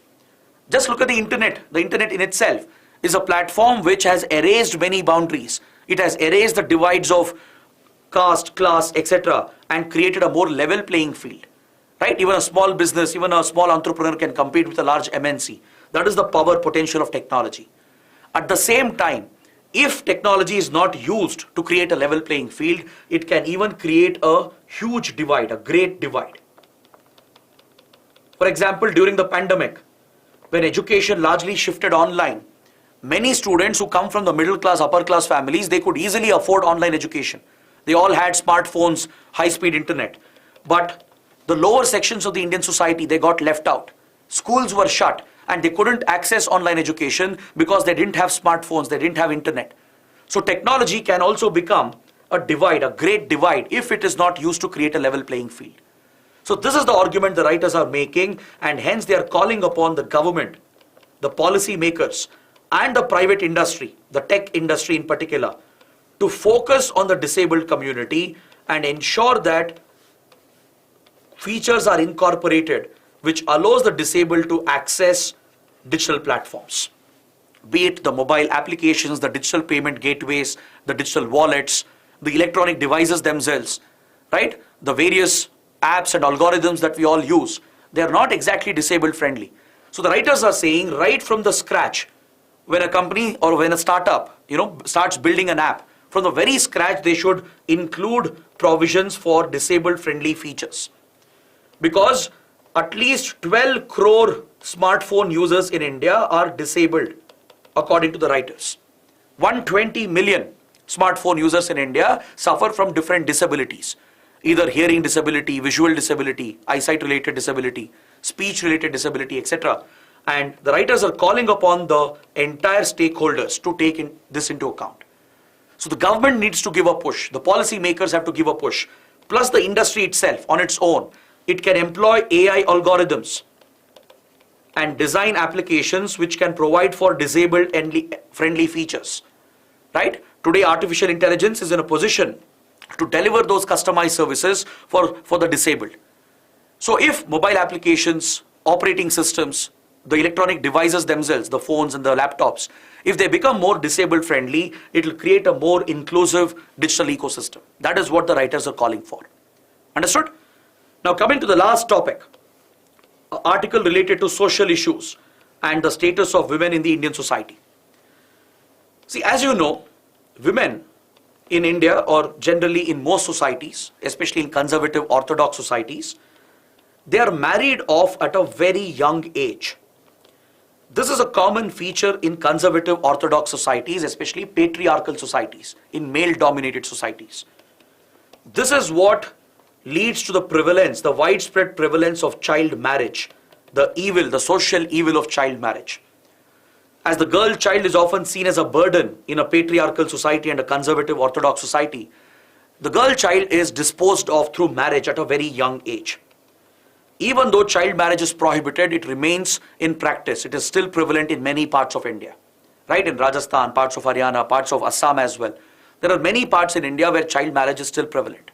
Just look at the internet. The internet in itself is a platform which has erased many boundaries. It has erased the divides of caste, class, etc. and created a more level playing field. Right? Even a small business, even a small entrepreneur can compete with a large MNC. That is the power potential of technology. At the same time, if technology is not used to create a level playing field, it can even create a huge divide, a great divide. For example, during the pandemic, when education largely shifted online, many students who come from the middle class, upper class families, they could easily afford online education. They all had smartphones, high-speed internet. But the lower sections of the Indian society, they got left out. Schools were shut and they couldn't access online education because they didn't have smartphones, they didn't have internet. So technology can also become a divide, a great divide, if it is not used to create a level playing field. So this is the argument the writers are making, and hence they are calling upon the government, the policy makers, and the private industry, the tech industry in particular, to focus on the disabled community and ensure that features are incorporated which allows the disabled to access digital platforms, be it the mobile applications, the digital payment gateways, the digital wallets, the electronic devices themselves, right? The various apps and algorithms that we all use, they are not exactly disabled friendly. So the writers are saying right from the scratch, when a company or when a startup, starts building an app, from the very scratch they should include provisions for disabled friendly features. Because at least 12 crore smartphone users in India are disabled, according to the writers. 120 million smartphone users in India suffer from different disabilities, either hearing disability, visual disability, eyesight related disability, speech related disability, etc. And the writers are calling upon the entire stakeholders to take this into account. So the government needs to give a push, the policy makers have to give a push, plus the industry itself on its own. It can employ AI algorithms and design applications which can provide for disabled friendly features. Right? Today, artificial intelligence is in a position to deliver those customized services for the disabled. So if mobile applications, operating systems, the electronic devices themselves, the phones and the laptops, if they become more disabled friendly, it will create a more inclusive digital ecosystem. That is what the writers are calling for. Understood? Now coming to the last topic, an article related to social issues and the status of women in the Indian society. See, as you know, women in India, or generally in most societies, especially in conservative orthodox societies, they are married off at a very young age. This is a common feature in conservative orthodox societies, especially patriarchal societies, in male-dominated societies. This is what leads to the prevalence, the widespread prevalence of child marriage, the evil, the social evil of child marriage. As the girl child is often seen as a burden in a patriarchal society and a conservative orthodox society, the girl child is disposed of through marriage at a very young age. Even though child marriage is prohibited, it remains in practice. It is still prevalent in many parts of India. Right? In Rajasthan, parts of Haryana, parts of Assam as well. There are many parts in India where child marriage is still prevalent.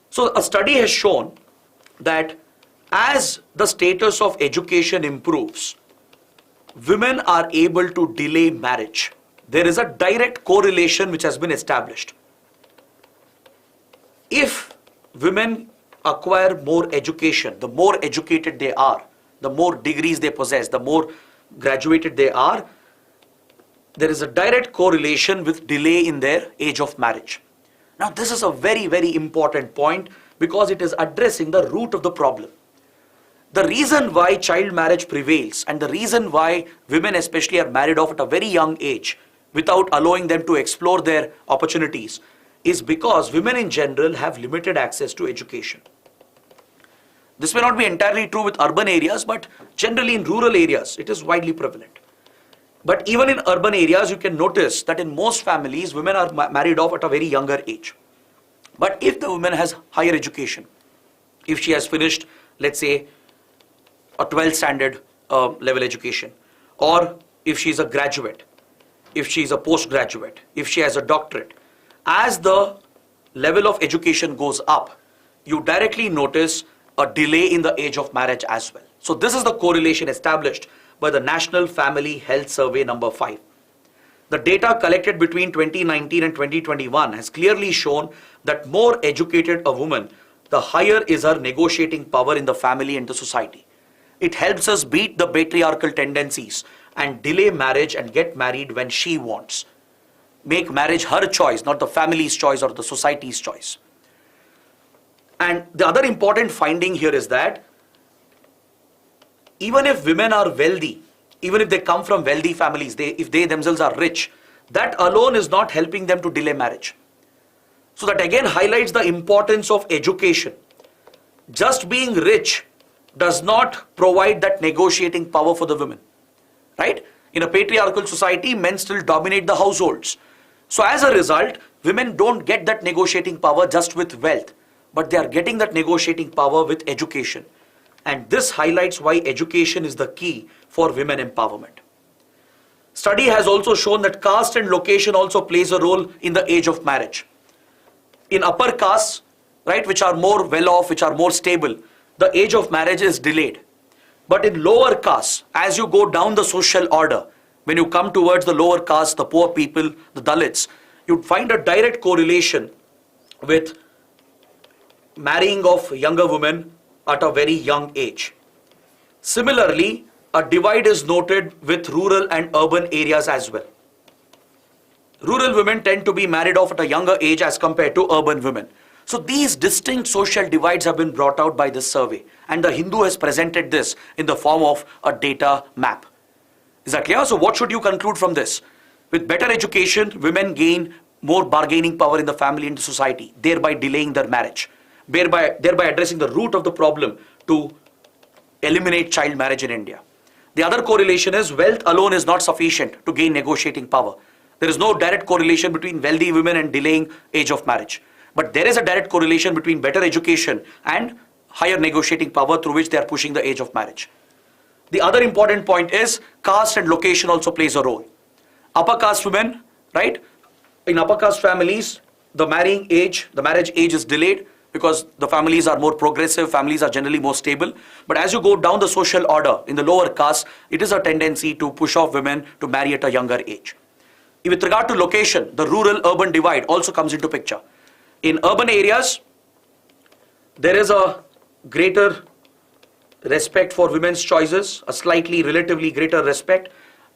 So a study has shown that as the status of education improves, women are able to delay marriage. There is a direct correlation which has been established. If women acquire more education, the more educated they are, the more degrees they possess, the more graduated they are, there is a direct correlation with delay in their age of marriage. Now this is a very, very important point because it is addressing the root of the problem. The reason why child marriage prevails and the reason why women especially are married off at a very young age without allowing them to explore their opportunities is because women in general have limited access to education. This may not be entirely true with urban areas, but generally in rural areas, it is widely prevalent. But even in urban areas, you can notice that in most families, women are married off at a very younger age. But if the woman has higher education, if she has finished, let's say, a 12th standard level education, or if she is a graduate, if she is a postgraduate, if she has a doctorate, as the level of education goes up, you directly notice a delay in the age of marriage as well. So this is the correlation established by the National Family Health Survey number 5. The data collected between 2019 and 2021 has clearly shown that more educated a woman, the higher is her negotiating power in the family and the society. It helps us beat the patriarchal tendencies and delay marriage and get married when she wants. Make marriage her choice, not the family's choice or the society's choice. And the other important finding here is that even if women are wealthy, even if they come from wealthy families, if they themselves are rich, that alone is not helping them to delay marriage. So that again highlights the importance of education. Just being rich does not provide that negotiating power for the women, right? In a patriarchal society, men still dominate the households. So as a result, women don't get that negotiating power just with wealth, but they are getting that negotiating power with education. And this highlights why education is the key for women empowerment. Study has also shown that caste and location also plays a role in the age of marriage. In upper castes, right, which are more well off, which are more stable, the age of marriage is delayed. But in lower castes, as you go down the social order, when you come towards the lower castes, the poor people, the Dalits, you'd find a direct correlation with marrying of younger women at a very young age. Similarly, a divide is noted with rural and urban areas as well. Rural women tend to be married off at a younger age as compared to urban women. So these distinct social divides have been brought out by this survey, and the Hindu has presented this in the form of a data map. Is that clear? So what should you conclude from this? With better education, women gain more bargaining power in the family and the society, thereby delaying their marriage, thereby addressing the root of the problem to eliminate child marriage in India. The other correlation is wealth alone is not sufficient to gain negotiating power. There is no direct correlation between wealthy women and delaying age of marriage. But there is a direct correlation between better education and higher negotiating power through which they are pushing the age of marriage. The other important point is caste and location also plays a role. Upper caste women, right? In upper caste families, the marriage age is delayed because the families are more progressive, families are generally more stable. But as you go down the social order in the lower caste, it is a tendency to push off women to marry at a younger age. With regard to location, the rural-urban divide also comes into picture. In urban areas, there is a greater respect for women's choices, a slightly relatively greater respect,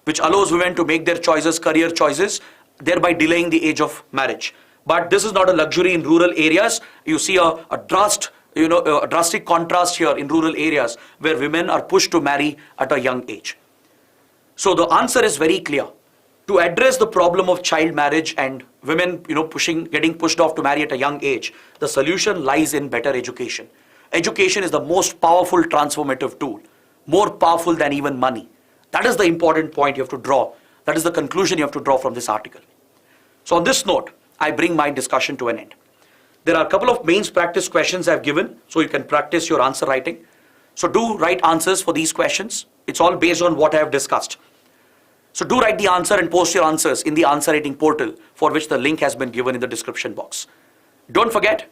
which allows women to make their choices, career choices, thereby delaying the age of marriage. But this is not a luxury in rural areas. You see a drastic contrast here in rural areas where women are pushed to marry at a young age. So the answer is very clear. To address the problem of child marriage and women, getting pushed off to marry at a young age, the solution lies in better education. Education is the most powerful transformative tool, more powerful than even money. That is the important point you have to draw. That is the conclusion you have to draw from this article. So on this note, I bring my discussion to an end. There are a couple of mains practice questions I've given, so you can practice your answer writing. So do write answers for these questions. It's all based on what I have discussed. So do write the answer and post your answers in the answer writing portal, for which the link has been given in the description box. Don't forget,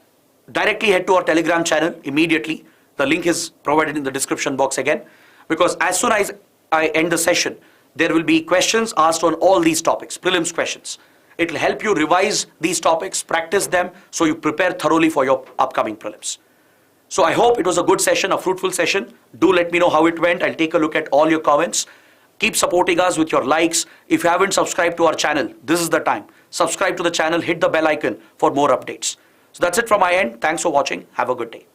directly head to our Telegram channel immediately. The link is provided in the description box again, because as soon as I end the session, there will be questions asked on all these topics, prelims questions. It will help you revise these topics, practice them, so you prepare thoroughly for your upcoming prelims. So I hope it was a good session, a fruitful session. Do let me know how it went. I'll take a look at all your comments. Keep supporting us with your likes. If you haven't subscribed to our channel, this is the time. Subscribe to the channel, hit the bell icon for more updates. So that's it from my end. Thanks for watching. Have a good day.